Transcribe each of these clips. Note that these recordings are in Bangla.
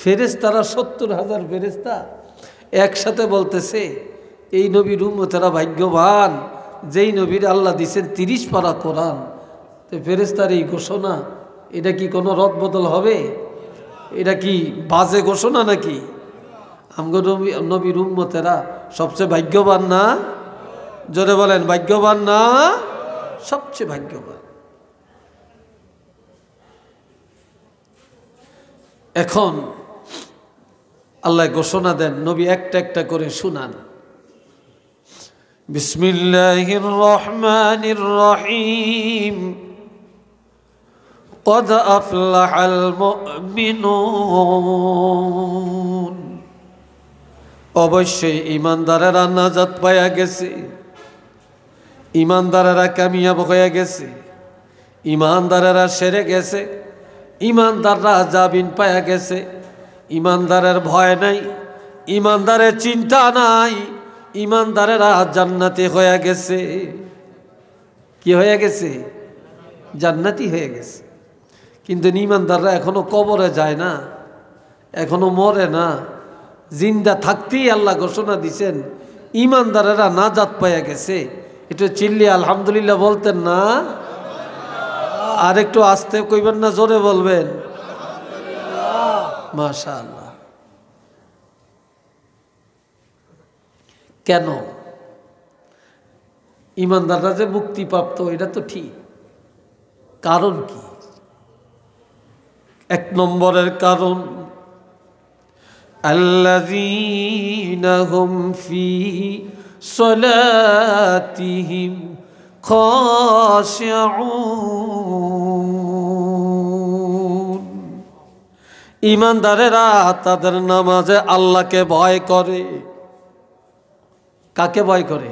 ফেরেশতারা 70,000 ফেরেশতা একসাথে বলতেছে এই নবীর উম্মতেরা ভাগ্যবান যেই নবীর আল্লাহ দিয়েছেন 30 পারা কোরআন। তো ফেরেশতার এই ঘোষণা, এটা কি কোনো রদবদল হবে? এটা কি বাজে ঘোষণা নাকি? আমগো নবীর উম্মতেরা সবচেয়ে ভাগ্যবান না? জোরে বলেন, ভাগ্যবান না? সবচেয়ে ভাগ্যবান। এখন আল্লাহ ঘোষণা দেন, নবী একটা একটা করে শুনান। বিসমিল্লাহির রহমানির রহিম। قد أفلح المؤمنون। অবশ্যই ঈমানদারেরা নাজাত পায়া গেছে, ঈমানদারেরা কামিয়াব হয়ে গেছে, ঈমানদারেরা সেরে গেছে, ঈমানদাররা জামিন পায়া গেছে। ঈমানদারের ভয় নাই, ঈমানদারের চিন্তা নাই, ঈমানদারেরা জান্নাতি হয়ে গেছে। কি হয়ে গেছে? জান্নাতি হয়ে গেছে। কিন্তু ঈমানদাররা এখনো কবরে যায় না, এখনো মরে না। জিন্দা থাকতেই আল্লাহ ঘোষণা দিছেন ঈমানদারেরা নাজাত পাইয়া গেছে। একটু চিল্লি আলহামদুলিল্লাহ বলতেন না? আর একটু আস্তে কইবেন না, জোরে বলবেন? মাশাআল্লাহ। কেন? ঈমানদাররা যে মুক্তিপ্রাপ্ত এটা তো ঠিক, কারণ কি? এক নম্বরের কারণ আল্লাযীনা হুম ফি সলাতিহিম খাশিউন। ঈমানদারেরা তাদের নামাজে আল্লাহকে ভয় করে। কাকে ভয় করে?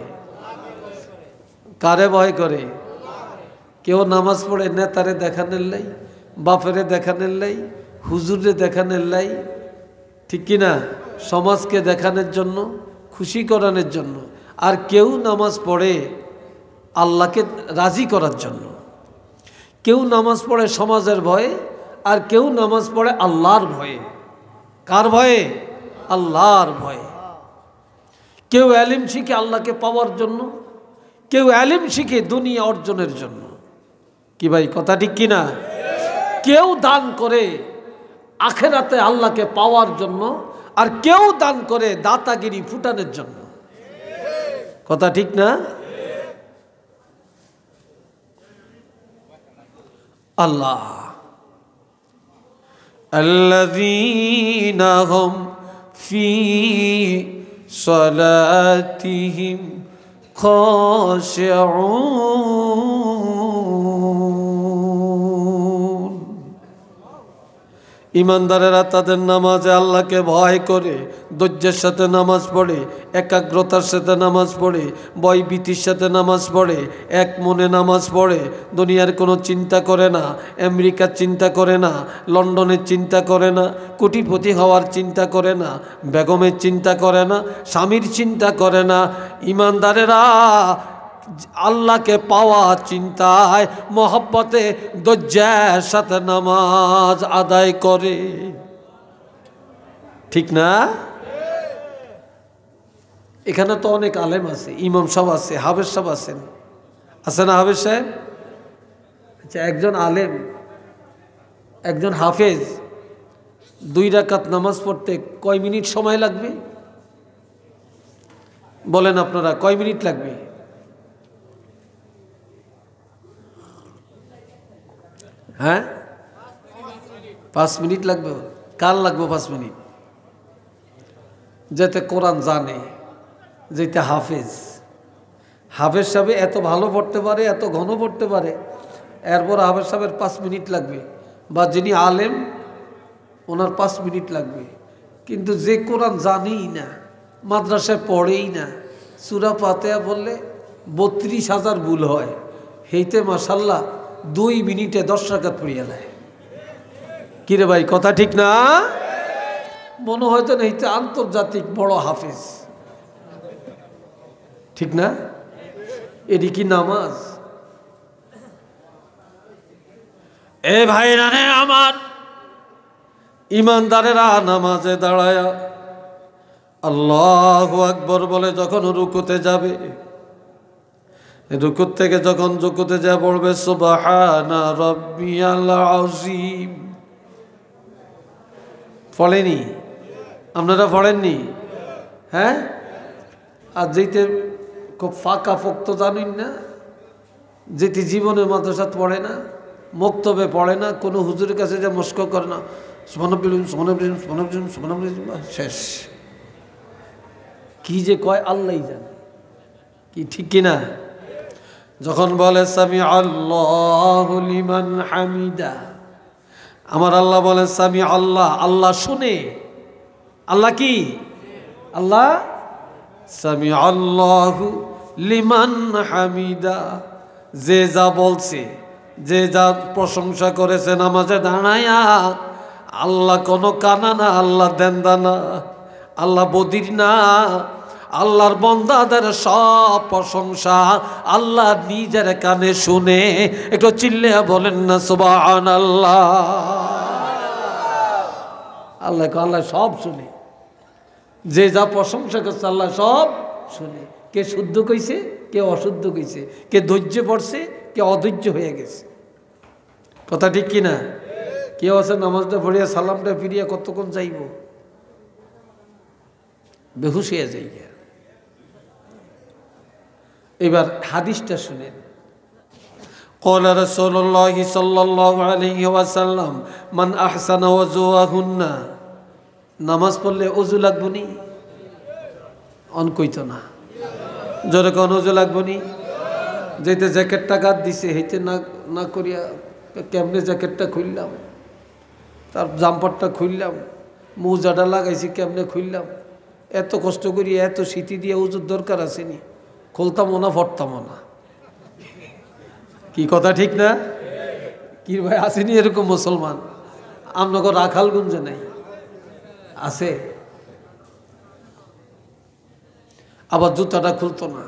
কারে ভয় করে? কেউ নামাজ পড়ে নেতারে দেখানোর লাই, বাপেরে দেখানোর লাই, হুজুরে দেখানোর লাই, ঠিক কিনা? সমাজকে দেখানোর জন্য, খুশি করানোর জন্য। আর কেউ নামাজ পড়ে আল্লাহকে রাজি করার জন্য। কেউ নামাজ পড়ে সমাজের ভয়ে, আর কেউ নামাজ পড়ে আল্লাহর ভয়ে। কার ভয়ে? আল্লাহর ভয়ে। কেউ ইলম শিখে আল্লাহকে পাওয়ার জন্য, কেউ ইলম শিখে দুনিয়া অর্জনের জন্য। কি ভাই, কথা ঠিক কিনা? কেউ দান করে আখেরাতে আল্লাহকে পাওয়ার জন্য, আর কেউ দান করে দাতাগিরি ফুটানোর জন্য। কথা ঠিক না? আল্লাহ আল্লাযীনা হুম ফি সলাতিহিম খাশিউন। ঈমানদারেরা তাদের নামাজে আল্লাহকে ভয় করে, ধৈর্যের সাথে নামাজ পড়ে, একাগ্রতার সাথে নামাজ পড়ে, ভয়ভীতির সাথে নামাজ পড়ে, এক মনে নামাজ পড়ে। দুনিয়ার কোনো চিন্তা করে না, আমেরিকার চিন্তা করে না, লন্ডনের চিন্তা করে না, কোটিপতি হওয়ার চিন্তা করে না, বেগমের চিন্তা করে না, স্বামীর চিন্তা করে না। ঈমানদারেরা আল্লাহকে পাওয়া চিন্তায়, মহব্বতে, ধৈর্যের সাথে নামাজ আদায় করে। ঠিক না? এখানে তো অনেক আলেম আছে, ইমাম সাহেব আছে, হাফেজ সাহেব আছেন, আছে না হাফেজ সাহেব? আচ্ছা, একজন আলেম, একজন হাফেজ 2 রাকাত নামাজ পড়তে কয় মিনিট সময় লাগবে? বলেন আপনারা, কয় মিনিট লাগবে? হ্যাঁ, 5 মিনিট লাগবে। কার লাগবে 5 মিনিট? যেতে কোরআন জানে, যেতে হাফেজ। হাফেজ সাহেব এত ভালো পড়তে পারে, এত ঘন পড়তে পারে, এরপর হাফেজ সাহেবের 5 মিনিট লাগবে। বা যিনি আলেম ওনার 5 মিনিট লাগবে। কিন্তু যে কোরআন জানেই না, মাদ্রাসায় পড়েই না, সূরা ফাতিহা বললে 32,000 ভুল হয়, হেইতে মাশাল্লাহ 2 মিনিটে 10 রাকাত পড়িয়া দেয়। কিরে ভাই, কথা ঠিক না? মনে হয়তো না এইটা আন্তর্জাতিক বড় হাফেজ, ঠিক না? এটি কি নামাজ? এ ভাই রানে আমার, ইমানদারেরা নামাজে দাঁড়ায়া আল্লাহু আকবার বলে যখন রুকুতে যাবে, রুকুত থেকে যখন রুকুতে যা পড়বে সুবহানা রাব্বিয়াল আযীম, পড়েনি? আপনারা পড়েননি? হ্যাঁ, আর যেতে খুব ফাঁকা ফোক্ত জানেন না, যেটি জীবনের মাদ্রাসাত পড়ে না, মক্তবে পড়ে না, কোনো হুজুরের কাছে যে মস্ক করে না, শেষ। কি যে কয় আল্লাহ জানে, কি ঠিক কিনা? যখন বলে সামি আল্লাহু লিমান হামিদা, আমার আল্লাহ বলে সামি আল্লাহ, আল্লাহ শুনে। আল্লাহ কি? আল্লাহ সামি আল্লাহু লিমান হামিদা, যে যা বলছে, যে যা প্রশংসা করেছে নামাজে দাঁড়ায়া, আল্লাহ কোনো কানা না, আল্লাহ দেন্দা না, আল্লাহ বদির না, আল্লাহর বান্দাদের সব প্রশংসা আল্লাহ নিজের কানে শুনে। একটু চিল্লে বলেন না সুবহানাল্লাহ। আল্লাহ আল্লাহ সব শুনে, যে যা প্রশংসা করছে আল্লাহ সব শুনে। কে শুদ্ধ কইছে, কে অশুদ্ধ কইছে, কে ধৈর্য পড়ছে, কে অধৈর্য হয়ে গেছে। কথা ঠিক কিনা? কেউ আছে নামাজটা পড়িয়া সালামটা ফিরিয়া কতক্ষণ যাইব, বেহুশ হয়ে যাই। এবার হাদিসটা শুনেন। قال رسول الله صلى الله عليه وسلم من احسن وضوءهن, নামাজ পড়লে ওযু লাগবে নি? অন কইতো না, জোরে কোন ওযু লাগবে নি? যেতে জ্যাকেটটা গাদ দিছে হেইতে না না করিয়া কেমনে জ্যাকেটটা খুললাম, তার জাম্পারটা খুললাম, মোজাটা লাগাইছি কেমনে খুললাম, এত কষ্ট করি এত শীতি দিয়ে ওযুর দরকার আছে নি? খুলতামও না ফটতামও না। কি কথা ঠিক না? কি ভাই আসেনি এরকম মুসলমান? আপনাকে রাখালগঞ্জে নাই, আছে? আবার জুতাটা খুলতো না,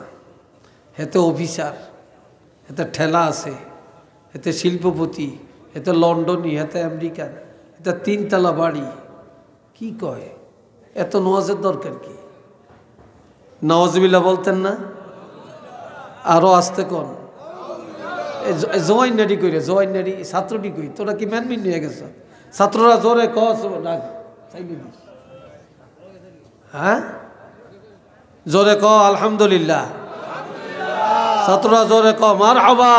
হেতে অফিসার, হেতে ঠেলা আছে, হেতে শিল্পপতি, হেতে লন্ডনী, হেতে আমেরিকান, হেতে 3 তলা বাড়ি। কি কয়? এত নওয়াজের দরকার কি? নওয়াজবিল্লাহ বলতেন না? আরো আসতে কোন জয়েন নাডি কইরে, জয়েন নাডি ছাত্রটি কই, তোরা কি ম্যানমিন নিয়ে গেছ? ছাত্ররা জোরে কস ডাক, হ্যাঁ জোরে ক আলহামদুলিল্লাহ, ছাত্ররা জোরে ক মারহাবা,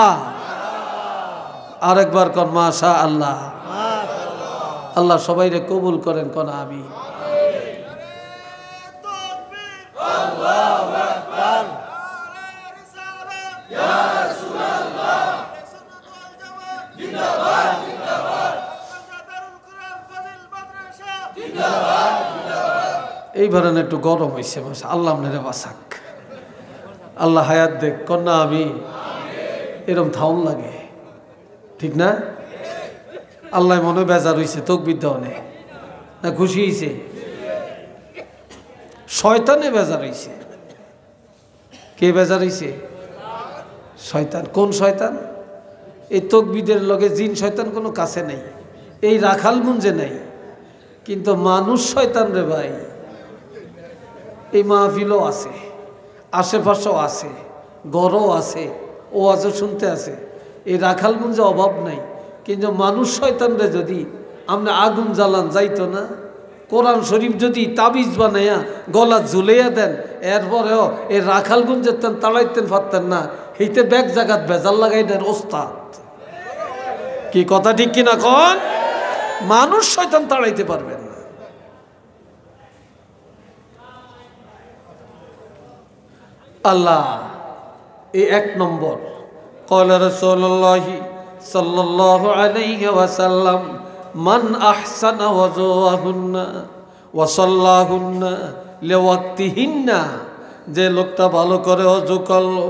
আরেকবার কন মাশা আল্লাহ। আল্লাহ সবাইরে কবুল করেন, কোন আমি। এইবার একটু গরম হয়েছে, আল্লাহ আপনারে বাসাক, আল্লাহ হায়াত দেখ, কন্যা আমি। এরম থাউন লাগে, ঠিক না? আল্লাহ মনে বেজার হয়েছে তকবীর দেওয়ানে, না খুশি হয়েছে? শয়তানে বেজার হয়েছে। কে বেজার হয়েছে? শয়তান। কোন শয়তান? এই তকবীদের লগে জিন শয়তান কোনো কাছে নেই, এই রাখালগঞ্জে নেই, কিন্তু মানুষ শয়তান রে ভাই। এই মাহফিলও আছে, আশেপাশেও আছে, গড়ও আছে, ও আজও শুনতে আছে। এই রাখালগঞ্জে অভাব নাই, কিন্তু মানুষ শয়তান রে যদি আপনি আগুন জ্বালান যাইতো না। কোরআন শরীফ যদি তাবিজ বানাইয়া গলা ঝুলাইয়া দেন, এরপরেও এই রাখালগঞ্জের তেন তাড়াইতেন পারতেন না। এইতে ব্যাগ জাগাত ভেজাল লাগাই দেন ওস্তাদ। কি কথা ঠিক কিনা কন? মানুষ শয়তান তাড়াইতে পারবেন না। আল্লাহ এই 1 নম্বর। ক্বালা রাসূলুল্লাহি সাল্লাল্লাহু আলাইহি ওয়াসাল্লাম মান আহসানা ওয়াজুহুন্না ওয়া সাল্লাহুন্না লিওয়াক্তিহিন্না, যে লোকটা ভালো করে ওযু করলো,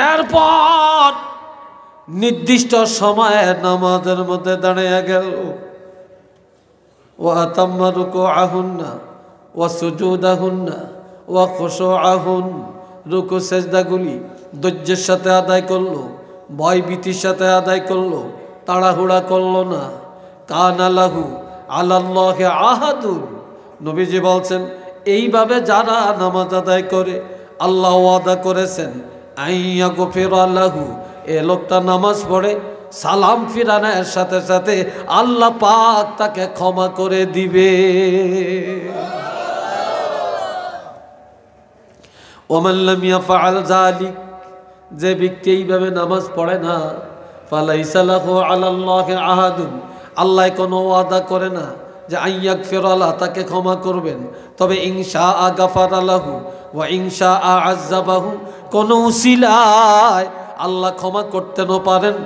এরপর নির্দিষ্ট সময়ে নামাজের মধ্যে দাঁড়িয়ে গেল, ওয়া আতাম্মা রুকুআহুন্না ওয়া সুজুদাহুন্না ওয়া খুশুআহুন, রুকু সেজদাগুলি ধৈর্যের সাথে আদায় করলো, ভয় ভীতির সাথে আদায় করলো, তাড়াহুড়া করলো না, কানা লাহু আলাল্লাহি আহাদুন। নবীজি বলছেন এইভাবে যারা নামাজ আদায় করে আল্লাহ ওয়াদা করেছেন আইয়া গফিরা লাহু, এ লোকটা নামাজ পড়ে সালাম ফিরানোর সাথে সাথে আল্লাহ পাক তাকে ক্ষমা করে দিবে। ওমান লাম ইয়াফআল যালিক, যে ব্যক্তি এইভাবে নামাজ পড়ে না, ফালাইসা লাহু আলাল্লাহি আহাদুন, আল্লাহ কোনো ওয়াদা করে না যে আইয়াগফিরা লাহু, তাকে ক্ষমা করবেন। তবে ইনশাআ গাফারা লাহু ওয়া ইনশাআ আযাবাহু, কোন উসিলায় আল্লাহ ক্ষমা করতেও পারেন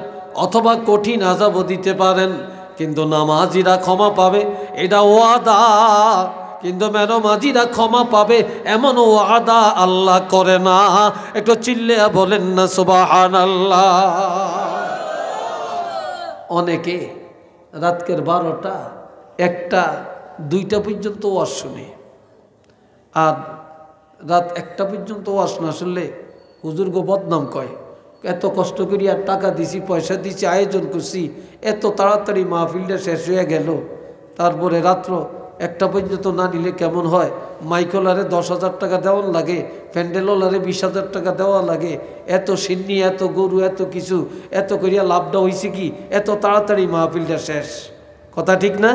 অথবা কঠিন আযাবও দিতে পারেন, কিন্তু নামাজিরা ক্ষমা পাবে এটা ওয়াদা। কিন্তু মেরমাজিরা ক্ষমা পাবে এমন ওয়াদা আল্লাহ করে না। একটু চিল্লে বলেন না সুবহানাল্লাহ। অনেকে রাতকের 12টা 1টা 2টা পর্যন্ত ওয়াজ শুনে, আর রাত 1টা পর্যন্ত ওয়াজ না শুনলে হুজুরগো বদনাম কয়। এত কষ্ট করি আর টাকা দিছি, পয়সা দিছি, আয়োজন করছি, এত তাড়াতাড়ি মাহফিলটা শেষ হয়ে গেল, তারপরে রাত্র 1টা পর্যন্ত না নিলে কেমন হয়? মাইকলারে 10,000 টাকা দেওয়া লাগে, প্যান্ডেলওয়ালারে 20,000 টাকা দেওয়া লাগে, এত সিন্নি, এত গরু, এত কিছু, এত করিয়া লাভটা হয়েছে কি? এত তাড়াতাড়ি মাহফিলটা শেষ। কথা ঠিক না?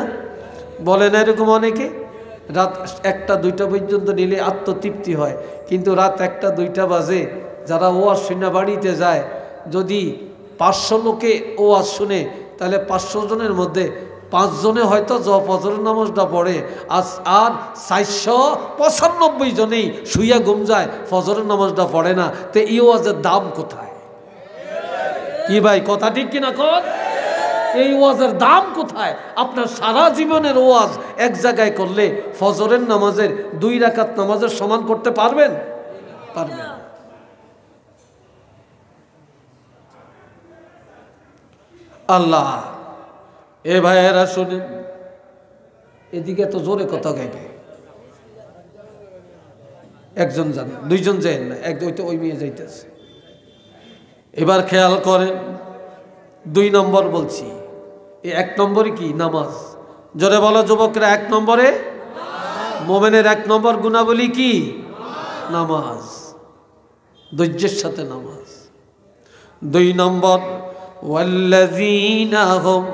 বলে না এরকম অনেকে? রাত 1টা 2টা পর্যন্ত নিলে আত্মতৃপ্তি হয়, কিন্তু রাত 1টা 2টা বাজে যারা ওয়াজ শুনে বাড়িতে যায়, যদি 500 লোকে ওয়াজ শুনে তাহলে 500 জনের মধ্যে 5 জনে হয়তো ফজরের নামাজটা পড়ে, আর 495 জনেই শুইয়া ঘুম যায়, ফজরের নামাজটা পড়ে না। তো এই ওয়াজের দাম কোথায়? কি ভাই, কথা ঠিক কিনা কর? এই ওয়াজের দাম কোথায়? আপনার সারা জীবনের ওয়াজ এক জায়গায় করলে ফজরের নামাজের 2 রাকাত নামাজের সমান করতে পারবেন? পারবেন। আল্লাহ, এ ভাইয়েরা শুনেন, এদিকে তো জোরে কথা গাইবে। একজন যান, 2 জন যান না, ওই মেয়ে যাইতেছে। এবার খেয়াল করেন, 2 নম্বর বলছি। এই 1 নম্বরে কি? নামাজ। জোরে বলো যুবকরা, 1 নম্বরে মোমেনের 1 নম্বর গুণাবলী কি? নামাজ। ধৈর্যের সাথে নামাজ। 2 নম্বর ওয়াল্লাযীনা হুম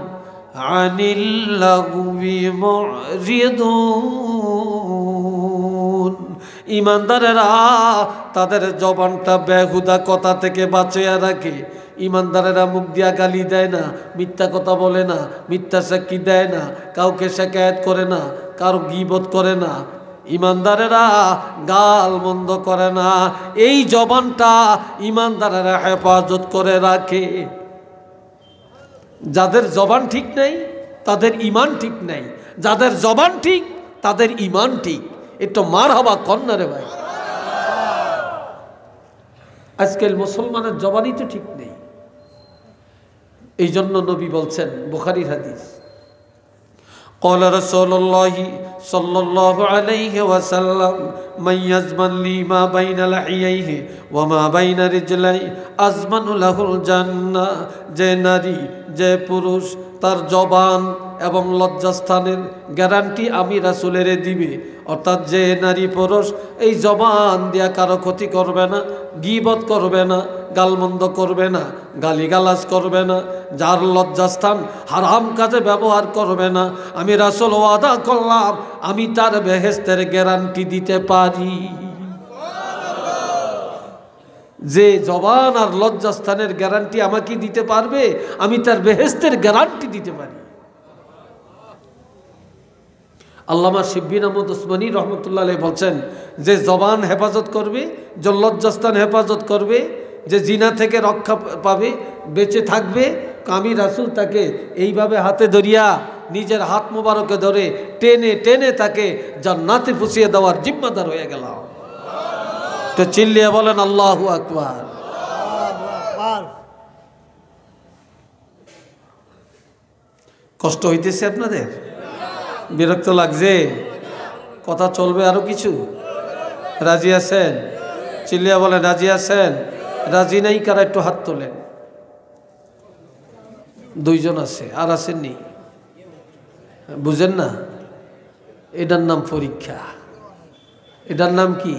আনিল লাগবি মুরিদুন, ইমানদারেরা তাদের জবানটা বেহুদা কথা থেকে বাঁচিয়ে রাখে। ইমানদারেরা মুখ দিয়া গালি দেয় না, মিথ্যা কথা বলে না, মিথ্যা সাক্ষী দেয় না, কাউকে শিকায়াত করে না, কারো গীবত করে না। ইমানদারেরা গাল মন্দ করে না। এই জবানটা ইমানদারেরা হেফাজত করে রাখে। যাদের জবান ঠিক নাই তাদের ঈমান ঠিক নাই, যাদের জবান ঠিক তাদের ঈমান ঠিক। একটু মারহাবা কন্যা রে ভাই। আজকাল মুসলমানের জবানই তো ঠিক নেই। এই জন্য নবী বলছেন, বুখারীর হাদিস, قال رسول الله صلى الله عليه وسلم من يزمن لي ما بين لحييه وما بين رجليه أزمن له الجنة। যে নারী, যে পুরুষ তার জবান এবং লজ্জাস্থানের গ্যারান্টি আমি রাসূলের দিবে। অর্থাৎ যে নারী পুরুষ এই জবান দিয়া কারো ক্ষতি করবে না, গীবত করবে না, গালমন্দ করবে না, গালিগালাজ করবে না, যার লজ্জাস্থান হারাম কাজে ব্যবহার করবে না, আমি রাসূল ওয়াদা করলাম আমি তার বেহেশতের গ্যারান্টি দিতে পারি। যে জবান আর লজ্জাস্থানের গ্যারান্টি আমাকে দিতে পারবে, আমি তার বেহেশতের গ্যারান্টি দিতে পারি। আল্লামা শিববিন আহমদ উসমানী রহমতুল্লাহ আলাইহি বলছেন, যে জবান হেফাজত করবে, যে লজ্জাস্থান হেফাজত করবে, যে জিনা থেকে রক্ষা পাবে, বেঁচে থাকবে, আমি রাসূল তাকে এইভাবে হাতে ধরিয়া নিজের হাত মোবারকে ধরে টেনে টেনে তাকে জান্নাতে পৌঁছিয়ে দেওয়ার জিম্মাদার হয়ে গেলাম। তো চিল্লিয়ে বলেন আল্লাহু আকবার। কষ্ট হইতেছে আপনাদের? বিরক্ত লাগছে? কথা চলবে আরো কিছু? রাজি আছেন? চিল্লিয়া বলেন রাজি আছেন? রাজি নাই কারা একটু হাত তোলেন। 2 জন আছে, আর আসেননি? বুঝেন না? এটার নাম পরীক্ষা। এটার নাম কি?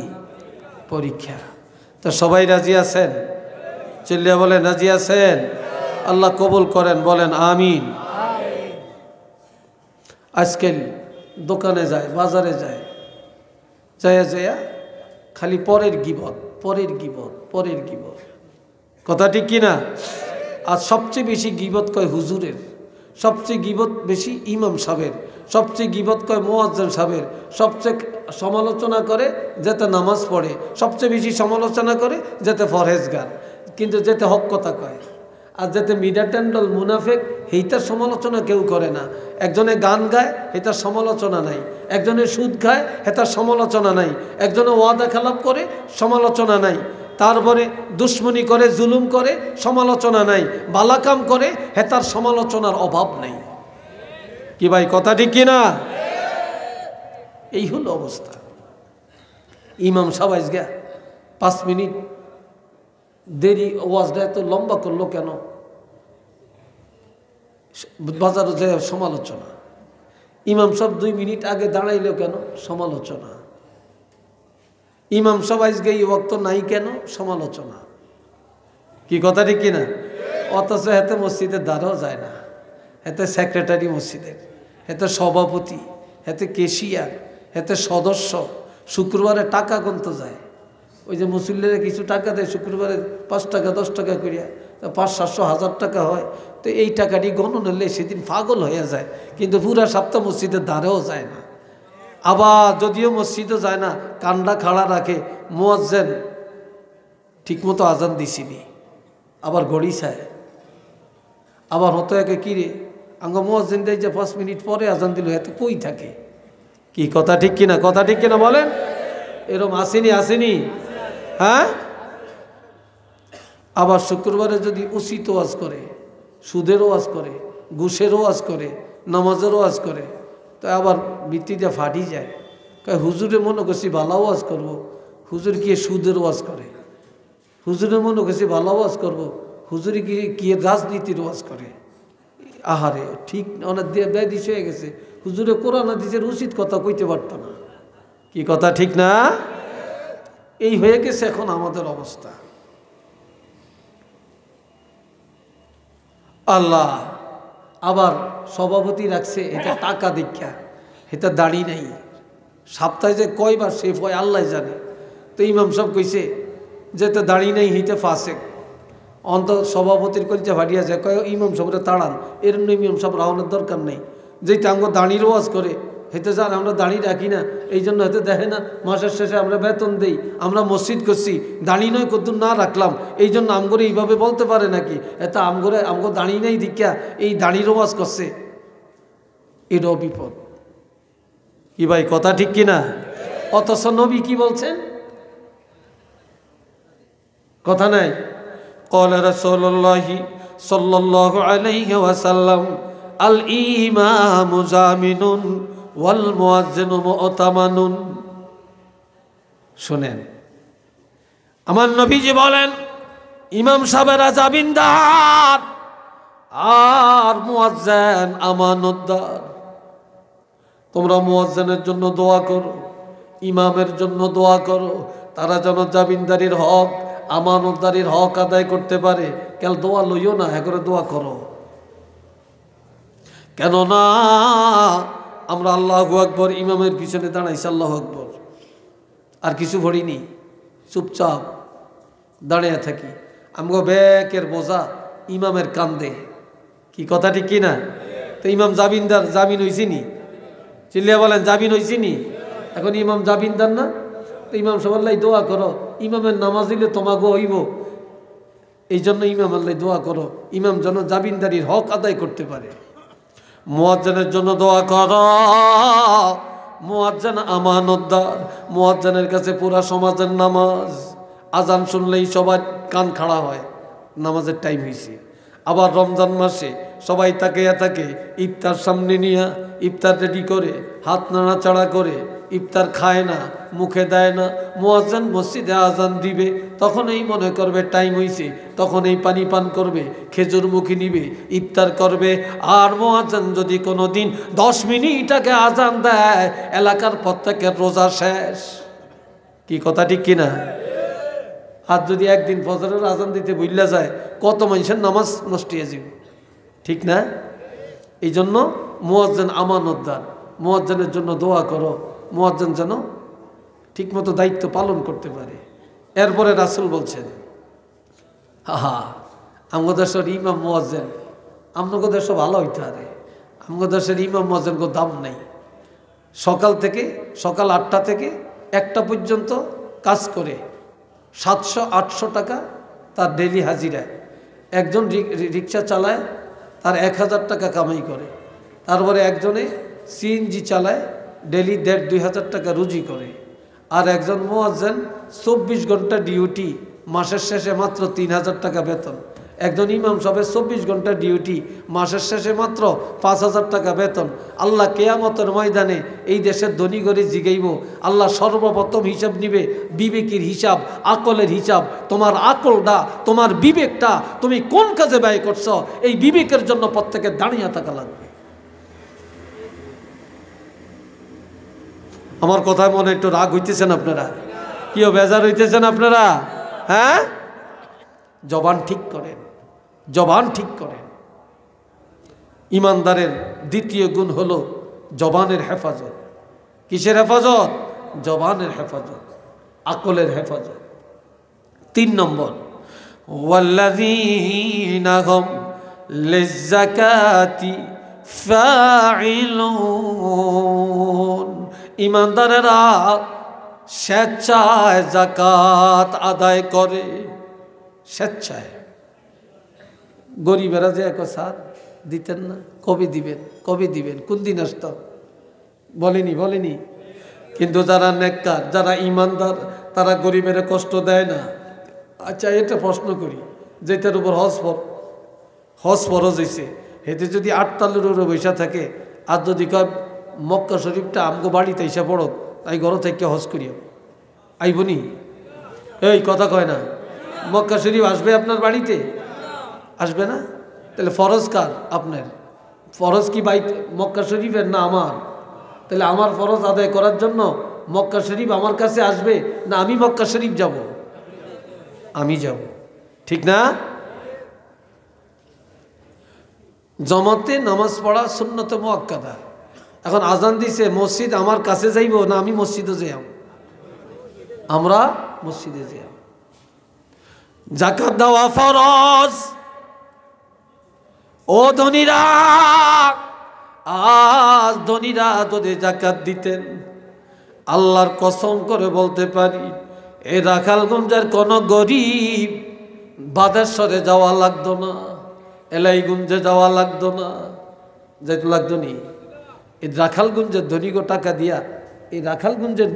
পরীক্ষা। তো সবাই রাজি আছেন? চিল্লিয়া বলেন রাজি আছেন? আল্লাহ কবুল করেন, বলেন আমিন। আজকাল দোকানে যায়, বাজারে যায়, যায় খালি পরের গীবত, পরের গীবত, পরের গীবত। কথা ঠিক কিনা? আর সবচেয়ে বেশি গীবত কয় হুজুরের, সবচেয়ে গীবত বেশি ইমাম সাহেবের, সবচেয়ে গীবত কয় মুয়াজ্জিন সাহেবের, সবচেয়ে সমালোচনা করে যেতে নামাজ পড়ে, সবচেয়ে বেশি সমালোচনা করে যেতে ফরহেজগার, কিন্তু যেতে হক কথা কয়। আর যেতে মিডাটেন্ডল মুনাফেক, এইটার সমালোচনা কেউ করে না। একজনে গান গায়, এটার সমালোচনা নাই। একজনে সুদ খায়, এটার সমালোচনা নাই। একজনে ওয়াদা খেলাপ করে, সমালোচনা নাই। তারপরে দুশ্মনী করে, জুলুম করে, সমালোচনা নাই। বালাকাম করে, হেতার সমালোচনার অভাব নেই। কি ভাই কথা ঠিক কিনা? এই হলো অবস্থা। ইমাম সাহেব আজকে 5 মিনিট দেরি, ওয়াজটা এত লম্বা করলো কেন? বাজারে যায় সমালোচনা। ইমাম সাহেব 2 মিনিট আগে দাঁড়াইলো কেন? সমালোচনা। ইমাম সাহেব আজকে এই ওয়াক্ত নাই কেন? সমালোচনা। কি কথা ঠিক কিনা? অথচ এতে মসজিদের দ্বারাও যায় না, এতে সেক্রেটারি মসজিদের, এতে সভাপতি, এতে কেশিয়ার, এতে সদস্য, শুক্রবারে টাকা গুনতে যায়। ওই যে মুসল্লিরা কিছু টাকা দেয় শুক্রবারে, 5 টাকা 10 টাকা করিয়া, 500-700 1000 টাকা হয়। তো এই টাকাটি গণন হলে সেদিন পাগল হয়ে যায়, কিন্তু পুরা সপ্তাহ মসজিদের দ্বারেও যায় না। আবার যদিও মসজিদও যায় না, কান্ডা খাড়া রাখে, মুয়াজ্জিন ঠিকমতো আজান দিছিনি, আবার ঘড়ি চায়। আবার হতো একে কিরে আঙ্গ মুয়াজ্জিন দেয় যে 5 মিনিট পরে আজান দিল, এত কই থাকে? কি কথা ঠিক কিনা? কথা ঠিক কিনা বলেন? এরকম আসেনি? আসেনি? হ্যাঁ। আবার শুক্রবারে যদি উচিত ওয়াজ করে, সুদের ওয়াজ করে, ঘুষের ওয়াজ করে, নামাজের ওয়াজ করে, তো আবার ভিত্তিটা ফাটি যায়। হুজুরে মনে করছি ভালো ওয়াজ করবো, হুজুর কি সুদের ওয়াজ করে? হুজুরে মনে করছি ভালো ওয়াজ করবো, হুজুরে কি রাজনীতির ওয়াজ করে? আহারে, ঠিক অনেক দিশ হয়ে গেছে। হুজুরে কোরআন হাদিসের উচিত কথা কইতে পারত না। কি কথা ঠিক না? এই হয়ে গেছে এখন আমাদের অবস্থা। আল্লাহ আবার সভাপতি রাখছে, এটা টাকা দীক্ষা, এটা দাড়ি নাই। সপ্তাহে যে কয়বার শেফ হয় আল্লাহ জানে। তো ইমাম সাহেব কইছে যেতে দাড়ি নাই, হিতে ফাঁসে অন্ত সভাপতির কলচা ভাটিয়া যায়, কয় ইমাম সাহেবরা তাড়ান। এর ইমাম সাহেব রাওয়ানোর দরকার নেই, যেটা আমরা দাঁড়ির ওয়াজ করে হেতে যান, আমরা দাঁড়িয়ে রাখি না, এই জন্য হেতে দেখে না মাসের শেষে আমরা বেতন দেই, আমরা মসজিদ করছি, দাঁড়িয়ে নয় কদ্দুর না রাখলাম, এই জন্য আমগরে এইভাবে বলতে পারে নাকি? এত আমগরে আমগো দাঁড়িয়ে নেই দীক্ষা এই দাঁড়ির ওয়াজ করছে, এটাও বিপদ। কি ভাই কথা ঠিক কিনা? অথচ নবী কি বলছেন? কথা নাই। قال رسول الله صلى الله عليه وسلم الإمام زامن والمؤذن مؤتمن। শুনেন, আমার নবীজি বলেন ইমাম সাহেবেরা জামিনদার আর মুয়াজ্জিন আমানতদার। তোমরা মুয়াজ্জিনের জন্য দোয়া করো, ইমামের জন্য দোয়া করো, তারা যেন জামিনদারির হক, আমানতদারির হক আদায় করতে পারে। কেন দোয়া লইও না, হ্যাঁ করে দোয়া করো। কেননা আমরা আল্লাহু আকবার ইমামের পিছনে দাঁড়াইছি, আল্লাহু আকবার, আর কিছু পড়িনি, চুপচাপ দাঁড়িয়ে থাকি। আমগো ব্যাকের বোঝা ইমামের কান্দে। কি কথা ঠিক কিনা? তো ইমাম জামিনদার, জামিন হইছিনি? চিল্লিয়া বলেন জামিন হইছিনি? এখন ইমাম জামিনদার না? তো ইমাম সব আল্লাহ দোয়া করো, ইমামের নামাজ দিলে তোমাকে হইব, এই জন্য ইমাম আল্লাহ দোয়া করো, ইমাম যেন জামিনদারির হক আদায় করতে পারে। মুয়াজ্জিনের জন্য দোয়া করো, মুয়াজ্জিন আমানতদার, মুয়াজ্জিনের কাছে পুরা সমাজের নামাজ, আজান শুনলেই সবার কান খাড়া হয়, নামাজের টাইম হয়েছে। আবার রমজান মাসে সবাই তাকিয়ে থাকে, ইফতার সামনে নিয়ে ইফতার রেডি করে, হাত নাড়াচাড়া করে ইফতার খায় না, মুখে দেয় না, মুয়াজ্জিন মসজিদে আজান দিবে, তখনই মনে করবে টাইম হয়েছে, তখনই পানি পান করবে, খেজুর মুখে নিবে, ইফতার করবে। আর মুয়াজ্জিন যদি কোনো দিন 10 মিনিট আগে আজান দেয়, এলাকার প্রত্যেকের রোজা শেষ। কি কথা ঠিক কিনা? আর যদি একদিন ফজরের আজান দিতে ভুলে যায়, কত মানুষের নামাজ নষ্ট হয়ে যাবে, ঠিক না? এই জন্য মুয়াজ্জিন আমানতদার, মুয়াজ্জিনের জন্য দোয়া করো, মুয়াজ্জিন যেন ঠিকমতো দায়িত্ব পালন করতে পারে। এরপরে রাসূল বলছেন, আমগো দেশের ইমাম মুয়াজ্জিন, আমগো দেশে ভালো হইতে পারে, আমগো দেশের ইমাম মুয়াজ্জিন কোনো দাম নাই। সকাল 8টা থেকে 1টা পর্যন্ত কাজ করে 700-800 টাকা তার ডেলি হাজিরা। একজন রিক্সা চালায়, তার 1000 টাকা কামাই করে। তারপরে একজনে সিএনজি চালায়, ডেলি 1500-2000 টাকা রুজি করে। আর একজন মুয়াজ্জিন 24 ঘন্টা ডিউটি, মাসের শেষে মাত্র 3000 টাকা বেতন। একজন ইমাম সাহেবের 24 ঘন্টা ডিউটি, মাসের শেষে মাত্র 5000 টাকা বেতন। আল্লাহ কিয়ামতের ময়দানে এই দেশের ধনী গরী জিগাইব, আল্লাহ সর্বপ্রথম হিসাব নিবে বিবেকের হিসাব, আকলের হিসাব। তোমার আকলটা, তোমার বিবেকটা তুমি কোন কাজে ব্যয় করছো, এই বিবেকের জন্য প্রত্যেকের দাঁড়িয়ে থাকা লাগবে। আমার কথায় মনে একটু রাগ হইতেছেন আপনারা? কিও বেজার হইতেছেন আপনারা? হ্যাঁ, জবান ঠিক করেন, জবান ঠিক করেন। ইমানদারের দ্বিতীয় গুণ হলো জবানের হেফাজত। কিসের হেফাজত? জবানের হেফাজত, আকলের হেফাজত। 3 নম্বর, ওয়াল্লাযীনা হুম লিয-যাকাতি ফাঈলুন। ইমানদারেরা স্বেচ্ছায় যাকাত আদায় করে, স্বেচ্ছায়। গরিবেরা যে এক সার দিতেন না, কবে দিবেন, কবে দিবেন, কোন দিন আসত বলেনি। কিন্তু যারা নেককার, যারা ইমানদার, তারা গরিবের কষ্ট দেয় না। আচ্ছা, এটা প্রশ্ন করি, যেটার উপর হজ ফরজ হয়েছে, হেতে যদি 8 তালের উপরে বৈশা থাকে, আর যদি কয় মক্কা শরীফটা আমগো বাড়িতে এসে পড়ো, তাই ঘর থেকে হজ করিও, আইবনি? এই কথা কয় না? মক্কা শরীফ আসবে আপনার বাড়িতে? আসবে না? তাহলে ফরজ কার? আপনার। ফরজ কি মক্কা শরীফের না আমার? তাহলে আমার ফরজ আদায় করার জন্য মক্কা শরীফ আমার কাছে আসবে না আমি মক্কা শরীফ যাব? আমি যাব, ঠিক না? জমাতে নামাজ পড়া সুন্নত মুআক্কাদা। এখন আজান দিছে, মসজিদ আমার কাছে যাইব না আমি মসজিদে যাইব? আমরা মসজিদে যাইব। যাকাত দেওয়া ফরজ। ও ধনীরা, আজ ধনীরা যদি যাকাত দিতেন, আল্লাহর কসম করে বলতে পারি, এই রাখালগঞ্জের কোন গরিব বাদেশ্বরে যাওয়া লাগতো না, এলাইগঞ্জে যাওয়া লাগতো না, যাইতে লাগতো নি। এই রাখালগঞ্জের ধনীগো টাকা দিয়া এই রাখালগঞ্জের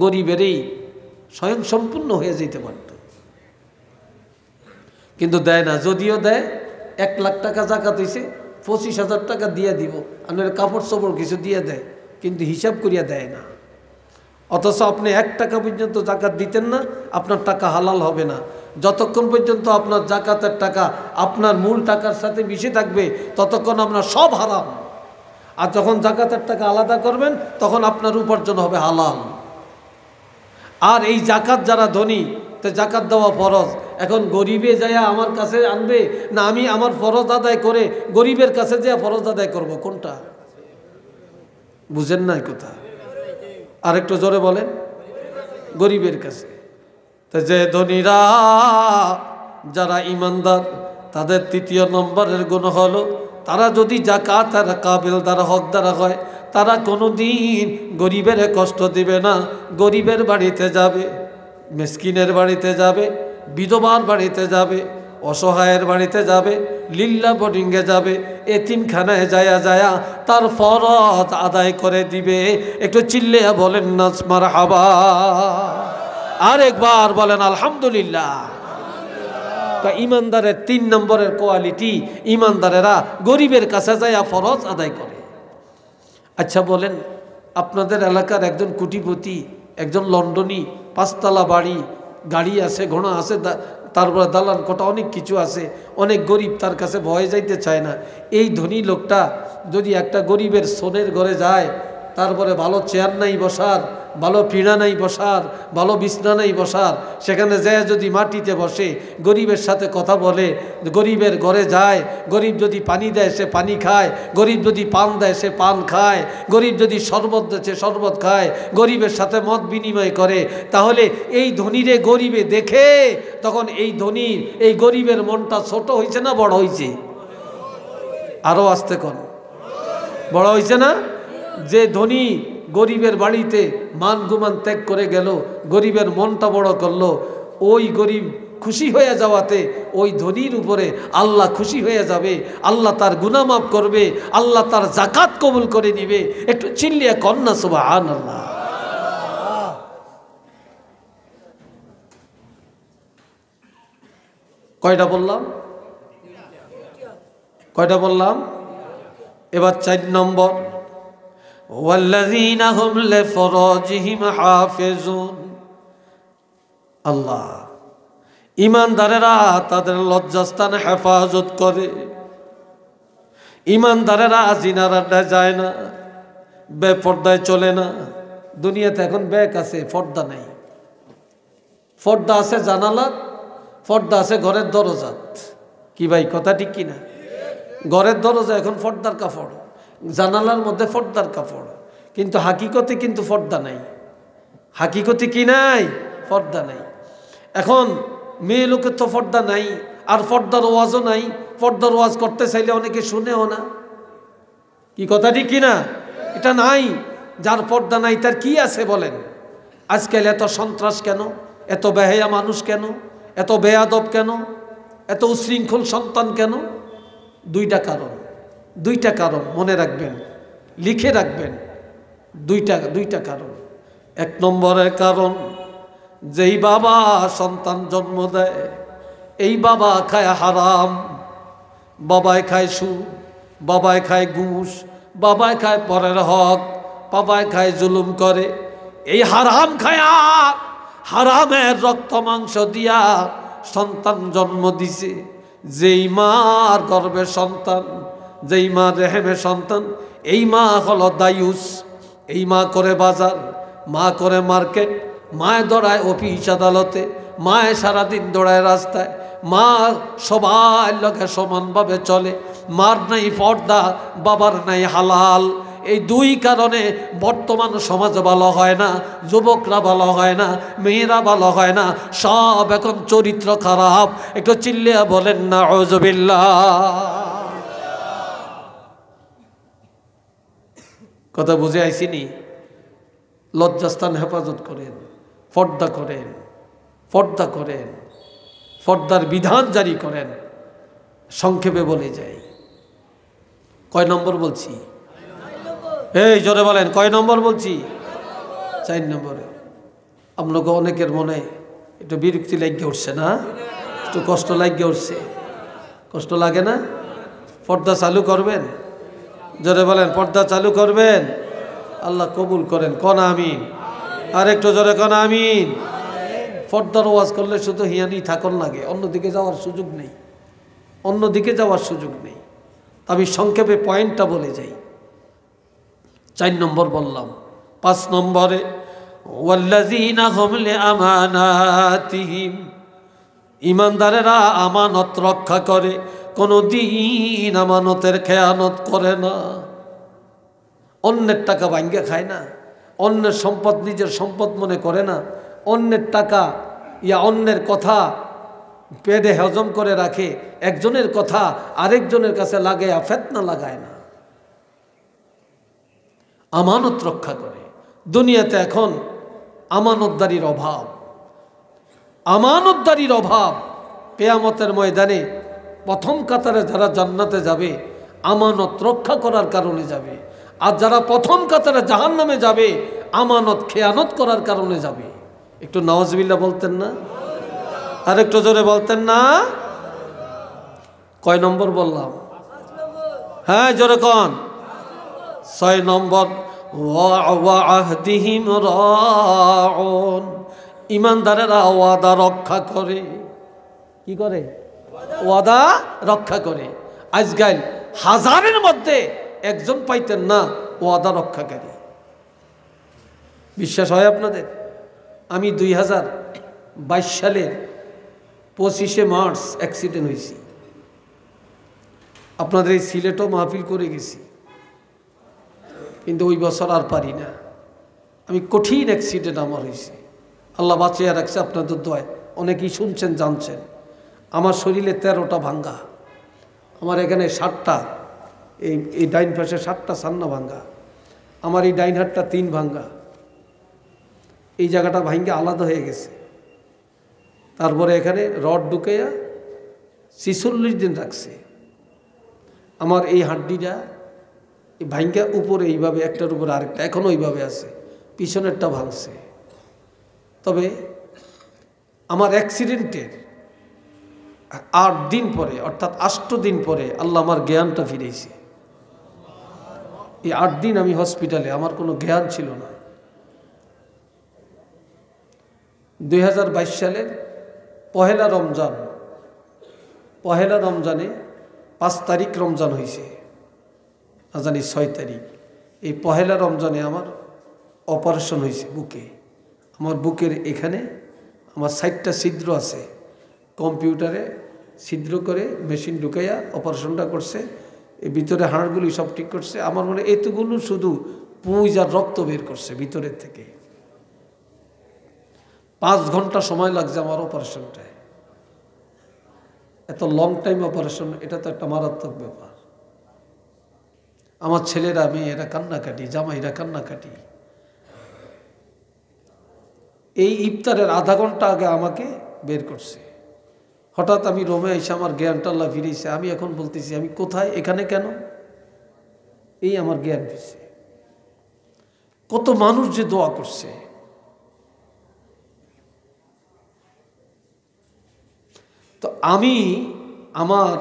গরিবেরই স্বয়ং সম্পূর্ণ হয়ে যেতে পারত, কিন্তু দেয় না। যদিও দেয়, 1 লাখ টাকা জাকাত হয়েছে, 25,000 টাকা দিয়ে দিব, আপনার কাপড় চোপড় কিছু দিয়ে দেয়, কিন্তু হিসাব করিয়া দেয় না। অথচ আপনি 1 টাকা পর্যন্ত জাকাত দিতেন না, আপনার টাকা হালাল হবে না। যতক্ষণ পর্যন্ত আপনার জাকাতের টাকা আপনার মূল টাকার সাথে মিশে থাকবে, ততক্ষণ আপনার সব হারাম। আর যখন জাকাতের টাকা আলাদা করবেন, তখন আপনার উপার্জন হবে হালাল। আর এই জাকাত যারা ধনী, তো জাকাত দেওয়া ফরজ। এখন গরিবে যাইয়া আমার কাছে আনবে না আমি আমার ফরজ আদায় করে গরিবের কাছে যাইয়া ফরজ আদায় করব, কোনটা? বুঝেন না কথা? আর একটু জোরে বলেন। গরিবের কাছে। তো যে ধনীরা, যারা ইমানদার, তাদের 3য় নম্বরের গুণ হলো, তারা যদি যাকাতের কাবিল দ্বারা হকদার হয়, তারা কোনোদিন গরিবের কষ্ট দিবে না। গরিবের বাড়িতে যাবে, মিসকিনের বাড়িতে যাবে, বিধবার বাড়িতে যাবে, অসহায়ের বাড়িতে যাবে, লিল্লা বোর্ডিংয়ে যাবে, এতিমখানায় যায়া তার ফরজ আদায় করে দিবে। একটু চিল্লিয়া বলেন না মারহাবা, আর একবার বলেন আলহামদুলিল্লাহ। ইমানদারের 3 নম্বরের কোয়ালিটি, ইমানদারেরা গরিবের কাছে যায়া ফরজ আদায় করে। আচ্ছা বলেন, আপনাদের এলাকার একজন কোটিপতি, একজন লন্ডনী, 5 তলা বাড়ি, গাড়ি আছে, ঘোড়া আছে, তারপরে দালান কোটা অনেক কিছু আছে, অনেক গরিব, তার কাছে ভয়ে যাইতে চায় না। এই ধনী লোকটা যদি একটা গরিবের সোনের ঘরে যায়, তারপরে ভালো চেয়ার নাই বসার, ভালো পিঁড়া নাই বসার, ভালো বিছনা নাই বসার, সেখানে যায় যদি মাটিতে বসে, গরিবের সাথে কথা বলে, গরিবের ঘরে যায়, গরিব যদি পানি দেয় সে পানি খায়, গরিব যদি পান দেয় সে পান খায়, গরিব যদি শরবত দেয় সে শরবত খায়, গরিবের সাথে মত বিনিময় করে, তাহলে এই ধনীরে গরিবে দেখে তখন এই ধনীর এই গরিবের মনটা ছোট হয়েছে না বড় হয়েছে? আরও আসতে কোন বড় হয়েছে না? যে ধনী গরিবের বাড়িতে মান গুমান ত্যাগ করে গেল, গরিবের মনটা বড় করলো, ওই গরিব খুশি হয়ে যাওয়াতে ওই ধনীর উপরে আল্লাহ খুশি হয়ে যাবে, আল্লাহ তার গুনাহ মাফ করবে, আল্লাহ তার যাকাত কবুল করে নিবে। একটু চিল্লিয়ে কন্যা সুবহানাল্লাহ। কয়টা বললাম? কয়টা বললাম? এবার 4 নম্বর, ওয়াল্লাযীনা হুম লিফুরুজিহিম হাফিজুন। আল্লাহ ঈমানদারেরা তাদের লজ্জাস্থান হেফাজত করে। ঈমানদারেরা জিনার আড্ডায় যায় না, বেপর্দায় চলে না। দুনিয়াতে এখন ব্যাগ আছে, পর্দা নাই। পর্দা আছে জানালাত, পর্দা আছে ঘরের দরজাত। কি ভাই কথা ঠিক কিনা? ঘরের দরজা এখন পর্দার কাপড়, জানালার মধ্যে পর্দার কাপড়, কিন্তু হাকিকতে কিন্তু পর্দা নাই। হাকিকতে কি নাই? পর্দা নাই। এখন মেয়ে লোকের তো পর্দা নাই, আর পর্দার ওয়াজও নাই। পর্দার ওয়াজ করতে চাইলে অনেকে শুনেও না। কি কথা ঠিক কিনা? এটা নাই। যার পর্দা নাই তার কি আছে বলেন? আজকাল এত সন্ত্রাস কেন? এত বেহায়া মানুষ কেন? এত বেয়াদব কেন? এত উশৃঙ্খল সন্তান কেন? 2টা কারণ। 2টা কারণ মনে রাখবেন, লিখে রাখবেন। 2টা কারণ। 1 নম্বরের কারণ, যেই বাবা সন্তান জন্ম দেয় এই বাবা খায় হারাম, বাবায় খায় সুদ, বাবায় খায় ঘুষ, বাবায় খায় পরের হক, বাবায় খায় জুলুম করে। এই হারাম খায়া, হারামের রক্ত মাংস দিয়া সন্তান জন্ম দিছে। যেই মার গর্ভে সন্তান, যেই মা রেহেমে সন্তান, এই মা হলো দায়ুস। এই মা করে বাজার, মা করে মার্কেট, মায় দৌড়ায় অফিস আদালতে, মায় সারাদিন দৌড়ায় রাস্তায়, মা সবাই লোকে সমানভাবে চলে। মার নাই পর্দা, বাবার নাই হালাল। এই 2 কারণে বর্তমান সমাজ ভালো হয় না, যুবকরা ভালো হয় না, মেয়েরা ভালো হয় না, সব এখন চরিত্র খারাপ। একটু চিল্লিয়া বলেন না আউযুবিল্লাহ। কথা বুঝে আইসিনি? লজ্জাস্থান হেফাজত করেন, পর্দা করেন, পর্দা করেন, পর্দার বিধান জারি করেন। সংক্ষেপে বলে যাই, কয় নম্বর বলছি? এই জোরে বলেন, কয় নম্বর বলছি? 4 নম্বরে। আপনাকে অনেকের মনে একটু বিরক্তি লাগিয়ে উঠছে না? একটু কষ্ট লাগিয়ে উঠছে? কষ্ট লাগে না? পর্দা চালু করবেন? জোরে বলেন, পর্দা চালু করবেন? আল্লাহ কবুল করেন, কোন আমিন। আর একটু জোরে কোন আমিন। পর্দার ওয়াজ করলে শুধু হিয়ানি থাকন লাগে, অন্যদিকে যাওয়ার সুযোগ নেই, অন্যদিকে যাওয়ার সুযোগ নেই। আমি সংক্ষেপে পয়েন্টটা বলে যাই। 4 নম্বর বললাম। 5 নম্বরে, ওয়াল্লাযীনা হুম লিআমানাতিহিম। ঈমানদারেরা আমানত রক্ষা করে, কোনদিন আমানতের খেয়ানত করে না। অন্যের টাকা ভাঙ্গে খায় না, অন্যের সম্পদ নিজের সম্পদ মনে করে না, অন্যের টাকা অন্যের কথা পেটে হজম করে রাখে, একজনের কথা আরেকজনের কাছে লাগায় ফেতনা লাগায় না, আমানত রক্ষা করে। দুনিয়াতে এখন আমানতদারির অভাব, আমানতদারির অভাব। কিয়ামতের ময়দানে প্রথম কাতারে যারা জান্নাতে যাবে আমানত রক্ষা করার কারণে যাবে, আর যারা প্রথম কাতারে জাহান্নামে যাবে আমানত খেয়ানত করার কারণে যাবে। একটু নাউজুবিল্লাহ বলতেন না? আর একটু জোরে বলতেন না? কয় নম্বর বললাম? হ্যাঁ জোরে কোন? 6 নম্বর, ওয়া আহদিহিম রাউন, ঈমানদারেরা ওয়াদা রক্ষা করে। কি করে? ওয়াদা রক্ষা করে। আজকাল হাজারের মধ্যে একজন পাইতেন না ওয়াদা রক্ষাকারী। বিশ্বাস হয় আপনাদের? আমি 2022 সালের 25শে মার্চ অ্যাক্সিডেন্ট হয়েছি। আপনাদের এই সিলেটও মাহফিল করে গেছি, কিন্তু ওই বছর আর পারি না। আমি কঠিন অ্যাক্সিডেন্ট আমার হয়েছে, আল্লাহ বাঁচিয়ে রাখছে আপনাদের দোয়ায়। অনেকেই শুনছেন, জানছেন। আমার শরীরে 13টা ভাঙ্গা, আমার এখানে 7টা, এই ডাইন পাশে 7টা সান্না ভাঙ্গা, আমার এই ডাইন হাতটা 3 ভাঙ্গা, এই জায়গাটা ভাঙ্গে আলাদা হয়ে গেছে। তারপরে এখানে রড ঢুকাইয়া 46 দিন রাখছে। আমার এই হাড্ডিটা ভাঙ্গা উপরে এইভাবে, একটার উপরে আরেকটা এখনও ওইভাবে আছে, পিছনেরটা ভাঙছে। তবে আমার অ্যাক্সিডেন্টের 8 দিন পরে, অর্থাৎ 8 দিন পরে আল্লাহ আমার জ্ঞানটা ফিরেছে। এই 8 দিন আমি হসপিটালে, আমার কোনো জ্ঞান ছিল না। 2022 সালের পহেলা রমজানে 5 তারিখ রমজান হয়েছে, না জানি 6 তারিখ। এই পহেলা রমজানে আমার অপারেশন হয়েছে বুকে। আমার বুকের এখানে আমার 60টা ছিদ্র আছে, কম্পিউটারে ছিদ্র করে মেশিন ঢুকাইয়া অপারেশনটা করছে। এই ভিতরে হাড়গুলি সব ঠিক করছে। আমার মনে এতগুলো শুধু পুঁজ আর রক্ত বের করছে ভিতরের থেকে। 5 ঘন্টা সময় লাগছে আমার অপারেশনটায়। এত লং টাইম অপারেশন, এটা তো একটা মারাত্মক ব্যাপার। আমার ছেলেরা, মেয়েরা কান্নাকাটি, জামাইরা কান্নাকাটি। এই ইফতারের আধা ঘন্টা আগে আমাকে বের করছে। হঠাৎ আমি রোমে এসে আমার জ্ঞানটা আল্লাহ ফিরেছে। আমি এখন বলতেছি, আমি কোথায়, এখানে কেন? এই আমার জ্ঞান ফিরছে। কত মানুষ যে দোয়া করছে। তো আমি, আমার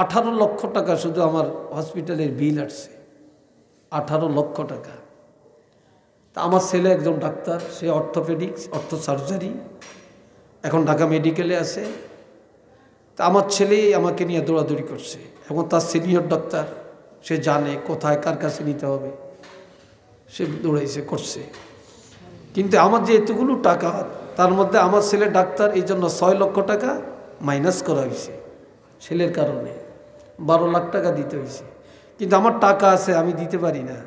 18 লক্ষ টাকা শুধু আমার হসপিটালের বিল আসছে, 18 লক্ষ টাকা। তা আমার ছেলে একজন ডাক্তার, সে অর্থোপেডিক্স, অর্থ সার্জারি, এখন ঢাকা মেডিকেলে আছে। তা আমার ছেলেই আমাকে নিয়ে দৌড়াদৌড়ি করছে, এবং তার সিনিয়র ডাক্তার, সে জানে কোথায় কার কাছে নিতে হবে, সে দৌড়াইছে করছে। কিন্তু আমার যে এতগুলো টাকা, তার মধ্যে আমার ছেলে ডাক্তার, এই জন্য 6 লক্ষ টাকা মাইনাস করা হয়েছে ছেলের কারণে। 12 লাখ টাকা দিতে হয়েছে। কিন্তু আমার টাকা আছে, আমি দিতে পারি না,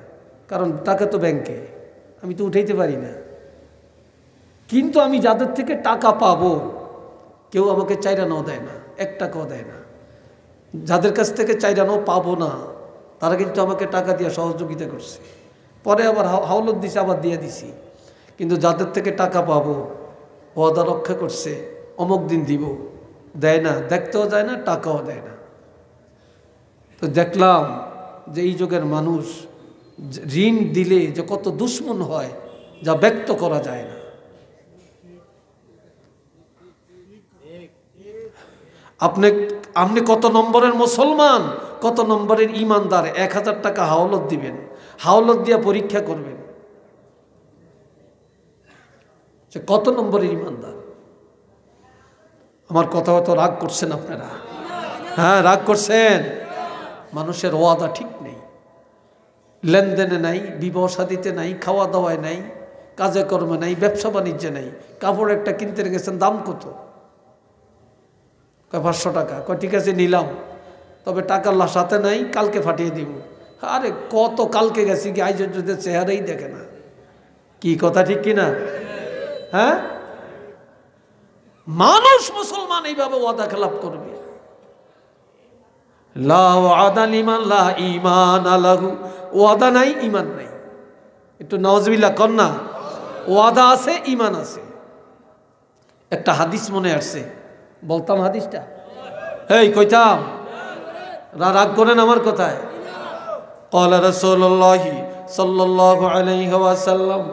কারণ টাকা তো ব্যাংকে, আমি তো উঠাইতে পারি না। কিন্তু আমি যাদের থেকে টাকা পাবো, কেউ আমাকে চাইরানাও দেয় না, 1 টাকাও দেয় না। যাদের কাছ থেকে চাইরানাও পাবো না, তারা কিন্তু আমাকে টাকা দিয়ে সহযোগিতা করছে। পরে আবার হাওলত দিছে, আবার দিয়ে দিছি। কিন্তু যাদের থেকে টাকা পাবো, ওয়াদা রক্ষা করছে, অমুক দিন দিব, দেয় না, দেখতেও যায় না, টাকাও দেয় না। তো দেখলাম যে এই যুগের মানুষ ঋণ দিলে যে কত দুশ্মন হয়, যা ব্যক্ত করা যায় না। আপনি কত নম্বরের মুসলমান, কত নম্বরের ইমানদার? 1000 টাকা হাওলত দিবেন, হাওলত দিয়া পরীক্ষা করবেন যে কত নম্বরের ইমানদার। আমার কথা হয়তো রাগ করছেন আপনারা, হ্যাঁ রাগ করছেন। মানুষের ওয়াদা ঠিক নেই, লেনদেনে নাই, বিবাহ শাদীতে নাই, খাওয়া দাওয়ায় নাই, কাজে কর্মে নাই, ব্যবসা বাণিজ্যে নাই। কাপড় একটা কিনতে গেছেন, দাম কত? 500 টাকা। ঠিক আছে নিলাম, তবে টাকা সাথে নাই, কালকে ফাটিয়ে দিব। আরে কত কালকে গেছি কি, আজ যদি চেহারাই দেখে না। কি কথা ঠিক কিনা? হ্যাঁ, মানুষ মুসলমান এইভাবে ওয়াদা খেলাপ করবে। লা ওয়াদা লিমান লা ঈমান লাহু, ওয়াদা নাই, ঈমান নাই। একটু নাউজুবিল্লাহ কর না। ওয়াদা আছে, ঈমান আছে। একটা হাদিস মনে আসছে, বলতাম হাদিসটা? এই কইতাম, রাগ করেন আমার কথায়? ক্বালা রাসূলুল্লাহি সাল্লাল্লাহু আলাইহি ওয়াসাল্লাম,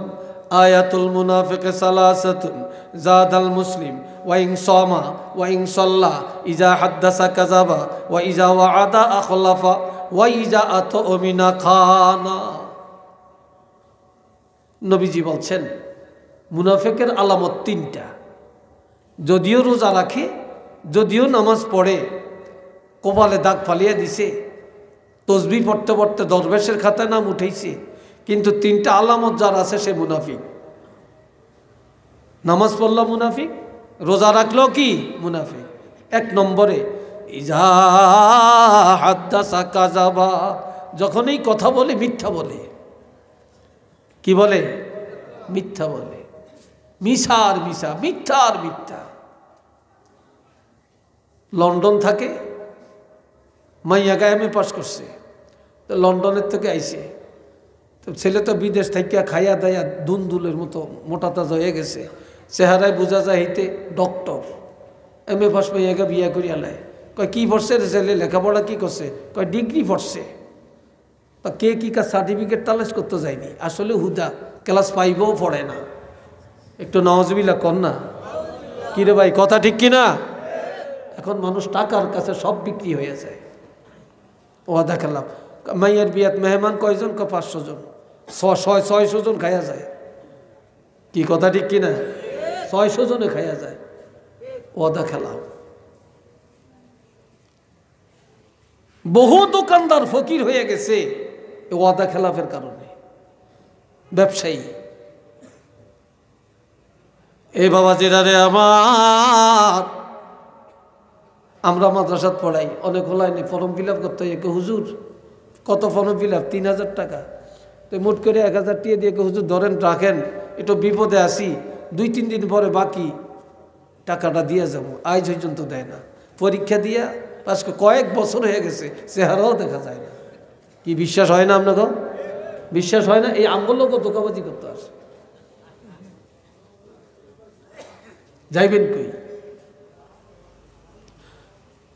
আয়াতুল মুনাফিকি সালাসাতুন জাদাল মুসলিম ওয়া ইন সামা ওয়া ইন সাল্লা ইজা হাদাসা কাযাবা ওয়া ইজা ওয়াআদা আখলাফা ওয়া ইজা আতুমিনা খানা। নবীজি বলছেন মুনাফিকের আলামত তিনটা, যদিও রোজা রাখে, যদিও নামাজ পড়ে, কপালে দাগ ফালিয়ে দিছে, তসবিহ পড়তে পড়তে দরবেশের খাতায় নাম উঠেছে, কিন্তু তিনটা আলামত যার আছে সে মুনাফিক। নামাজ পড়লো মুনাফিক, রোজা রাখলো কি মুনাফিক। এক নম্বরে ইজা হাদ্দাসা কাযাবা, যখনই কথা বলে মিথ্যা বলে। কি বলে? মিথ্যা বলে। মিশা আর মিশা, মিথ্যা আর মিথ্যা। লন্ডন থাকে, মাইয়া গায়ামে পাস করছে, তো লন্ডনের থেকে আইছে, তো ছেলে তো বিদেশ থেকে খাইয়া দাইয়া দুলদুলের মতো মোটা তাজা হয়ে গেছে, চেহারায় বোঝা যায় হিতে ডক্টর, এম এ পাস মাইয়াকে বিয়া করিয়া লাই। কয় কি পড়ছে রে ছেলে, লেখাপড়া কি করছে? কয় ডিগ্রি পড়ছে। তা কে কি কার সার্টিফিকেট তালাশ করতে যায়নি, আসলে হুদা ক্লাস 5ও পড়ে না। একটু নওয়াজবিল্লাহ কর না। কি রে ভাই, কথা ঠিক কিনা? এখন মানুষ টাকার কাছে সব বিক্রি হয়ে যায়। ওয়াদা খেলাম, মাইয়ের বিয়াত মেহমান কয়জন? 500 জন, 600 জন খাইয়া যায়। কি কথা ঠিক কিনা? 600 জনে খাইয়া যায়। ওয়াদা খেলাম। বহু দোকানদার ফকির হয়ে গেছে ওয়াদা খেলাফের কারণে, ব্যবসায়ী। এ বাবা জিরারে আমার, আমরা মাদ্রাসাত পড়াই, অনেক হলাইনি ফর্ম ফিল আপ করতে হয়। হুজুর কত ফর্ম ফিল আপ? 3000 টাকা। তো মোট করে 1000 টাকা দিয়ে হুজুর ধরেন রাখেন, একটু বিপদে আসি, 2-3 দিন পরে বাকি টাকাটা দিয়ে যাবো। আজ পর্যন্ত দেয় না। পরীক্ষা দিয়া আজকে কয়েক বছর হয়ে গেছে, চেহারাও দেখা যায় না। কি বিশ্বাস হয় না আপনাকে? বিশ্বাস হয় না? এই আমগুলোকে ধোকাবাজি করতে আসে। যাইবেন কই?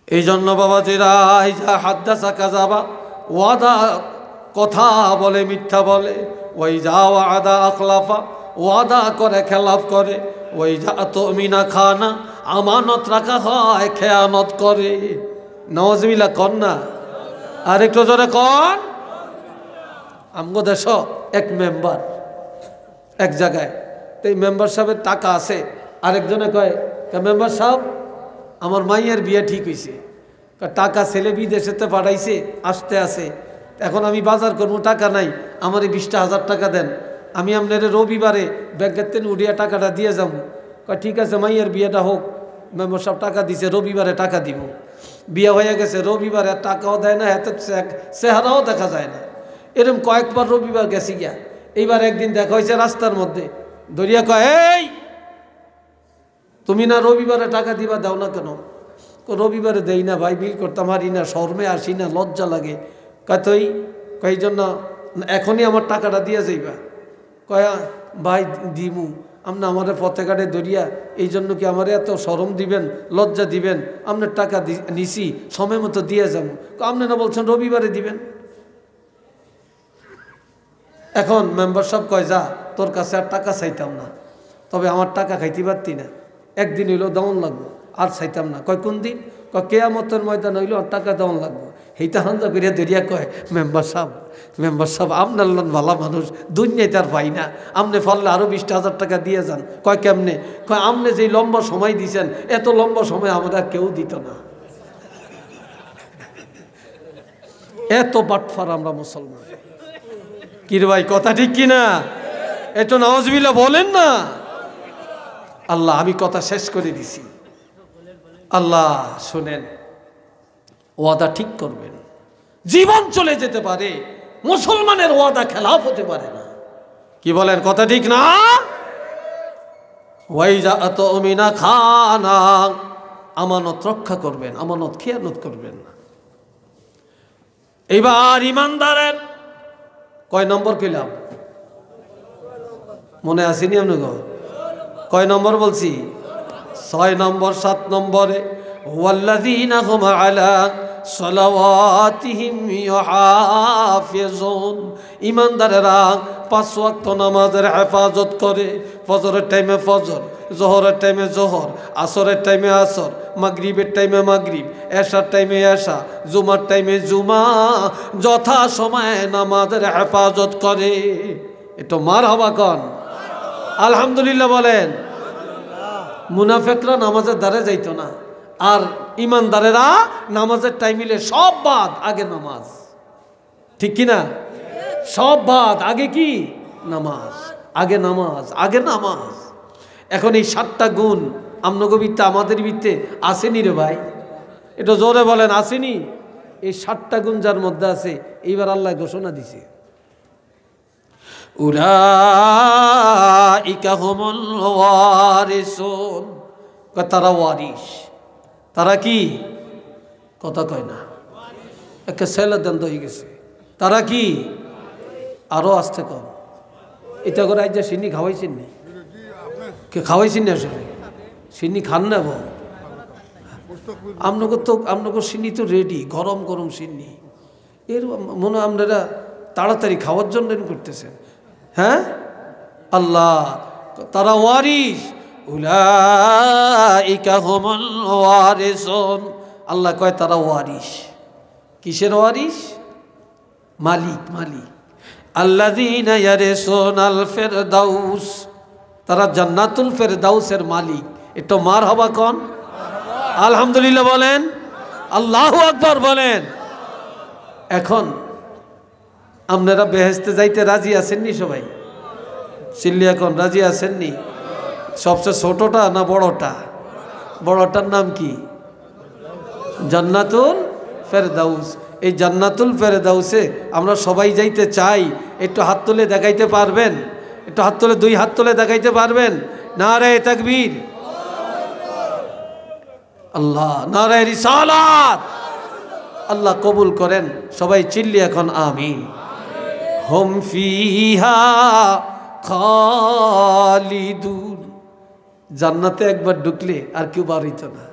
এই জন্য বাবাজিরা, হাদ্দাসা কাযাবা, ওয়াদা কথা বলে মিথ্যা বলে, ওই যা ওয়াদা আখলাফা, ওয়াদা করে খেলাফ করে, ওই যা তুমিনা খানা, আমানত রাখা হয় খেয়ানত করে। নওয়াজবিল্লাহ কর না, আর একটু জোরে কর। আমগো দেশ এক মেম্বার এক জায়গায়, তো এই মেম্বার সাহেবের টাকা আছে, আরেকজনে কয় মেম্বার সাহেব আমার মাইয়ের বিয়ে ঠিক হয়েছে, টাকা ছেলে বিদেশেতে পাঠাইছে, আসতে আছে, এখন আমি বাজার করবো, টাকা নাই, আমার 20,000 টাকা দেন, আমি আপনার রবিবারে ব্যাংকের থেকে উঠিয়া টাকাটা দিয়ে যাবো। কয় ঠিক আছে, মাইয়ের বিয়েটা হোক। মেম্বার সাহেব টাকা দিছে, রবিবারে টাকা দিব। বিয়ে হয়ে গেছে, রবিবারে টাকাও দেয় না, এত চেহারাও দেখা যায় না। এরকম কয়েকবার রবিবার গেছি গিয়া। এইবার একদিন দেখা হয়েছে রাস্তার মধ্যে, দরিয়া কয় এই তুমি না রবিবারে টাকা দিবা, দাও না কেন? রবিবারে দেই না ভাই, বিল করতাম হারি না, শর্মে আসি না, লজ্জা লাগে। কতই কই জন্য এখনই আমার টাকাটা দিয়ে যাইবা। কয়া ভাই দিমু, আপনি আমার পথে ঘাটে দরিয়া, এই জন্য কি আমার এত শরম দিবেন, লজ্জা দিবেন? আপনার টাকা নিছি, সময় মতো দিয়ে যাবো। আপনি না বলছেন রবিবারে দিবেন। এখন মেম্বার সব কয় যা, তোর কাছে আর টাকা চাইতাম না, তবে আমার টাকা খাইতে পারতি না, একদিন হইলেও দেওয়ান লাগবো, আর চাইতাম না। কয় কোন দিন? কয় কেয়ামতের ময়দান হইলেও আর টাকা দেওয়ান লাগবো। এইটা হাঞ্জা করিয়া দেরিয়া কয় মেম্বার সাহেব আপনার ভালো মানুষ, দুনিয়ায় তার পাই না, আপনি ফললে আরও 20,000 টাকা দিয়ে যান। কয় কেমনে? কয় আপনি যেই লম্বা সময় দিছেন, এত লম্বা সময় আমরা কেউ দিত না। এত বাটফার আমরা মুসলমান। কি রে ভাই, কথা ঠিক কিনা? একটু নাউজুবিল্লাহ বলেন না। আল্লাহ, আমি কথা শেষ করে দিছি। আল্লাহ শুনেন, ওয়াদা ঠিক করবেন, জীবন চলে যেতে পারে, মুসলমানের ওয়াদা খেলাফ হতে পারে না। কি বলেন, কথা ঠিক না? ওয়াইজাতুমিনা খানা, আমানত রক্ষা করবেন, আমানত খেয়ানত করবেন না। এবার ইমানদারের কয় নম্বর পেলাম? মনে আসেনি আপনাকে? কয় নম্বর বলছি? 6 নম্বর। 7 নম্বরে ওয়াল্লাযীনা হুম আলা সালাওয়াতিহিম ইউহাফিজুন, ইমানদারেরা 5 ওয়াক্ত নামাজের হেফাজত করে। ফজরের টাইমে ফজর, জোহরের টাইমে জোহর, আসরের টাইমে আসর, মাগরিবের টাইমে মাগরিব, এশার টাইমে এশা, জুমার টাইমে জুমা, যথা সময়ে নামাজের হেফাজত করে। একটু মারহাবা কন, আলহামদুলিল্লাহ বলেন। মুনাফিকরা নামাজের দ্বারে যাইতো না, আর ইমানদারেরা নামাজের টাইমিলে সব বাদ, আগে নামাজ। ঠিক কিনা? সব বাদ, আগে কি? নামাজ। আগে নামাজ, আগে নামাজ। এখন এই 7টা গুণ আমনগো বৃত্তে, আমাদের বৃত্তে আসেনি রে ভাই? এটা জোরে বলেন, আসেনি? এই 7টা গুণ যার মধ্যে আছে, এইবার আল্লাহ ঘোষণা দিছে, উলাইকা হুমুল ওয়ারিসুন। তারা ওয়ারিস। তারা কি? কথা কয় না, একটা ছেলে দেন হয়ে গেছে। তারা কি? আরো আসতে কম। এটা করে আজ সিন্নি খাওয়াইছেন নি? কে খাওয়াইছেন না? আসলে সিন্নি খান না বল। আপনাকে সিন্নি তো রেডি, গরম গরম সিন্নি। এর মনে হয় আপনারা তাড়াতাড়ি খাওয়ার জন্য করতেছেন। হ্যাঁ, আল্লাহ তারা ওয়ারিস। উলাইকা হুমুল ওয়ারিসুন। আল্লাহ কয় তারা ওয়ারিস। কিসের ওয়ারিস? মালিক, মালিক। আল্লাযীনা ইয়ারিসুনাল ফিরদাউস। তারা জান্নাতুল ফিরদাউসের মালিক। একটু মারহাবা কোন, আলহামদুলিল্লাহ বলেন, আল্লাহু আকবার বলেন। এখন আপনারা বেহেশতে যাইতে রাজি আছেননি সবাই? চিল্লি এখন রাজি আছেননি? সবচেয়ে ছোটটা না বড়টা? বড়টার নাম কি? জান্নাতুল ফেরদাউস। এই জান্নাতুল ফেরদাউসে আমরা সবাই যাইতে চাই। একটু হাত তুলে দেখাইতে পারবেন? একটু হাত তুলে, 2 হাত তুলে দেখাইতে পারবেন? নারে তাকবীর, আল্লাহ নারে রিসালাত। আল্লাহ কবুল করেন। সবাই চিল্লি এখন আমিন। হুম ফিহা খালিদুন। জান্নাতে একবার ঢুকলে আর কেউ বাড়িত না,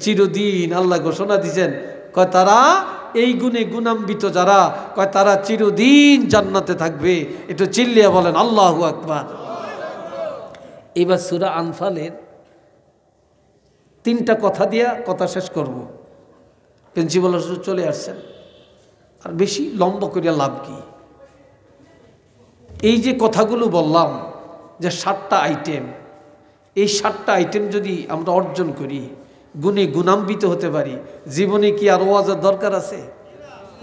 চিরদিন। আল্লাহ ঘোষণা দিয়েছেন, কয় তারা এই গুণে গুণান্বিত যারা, কয় তারা চিরদিন জান্নাতে থাকবে। একটু চিল্লিয়া বলেন আল্লাহু আকবার। এবার সূরা আনফালের 3টা কথা দিয়া কথা শেষ করব। প্রিন্সিপাল চলে আসছেন, আর বেশি লম্বা করিয়া লাভ কি? এই যে কথাগুলো বললাম, যে 7টা আইটেম, এই 7টা আইটেম যদি আমরা অর্জন করি, গুণে গুণান্বিত হতে পারি, জীবনে কি আর ওয়াজের দরকার আছে?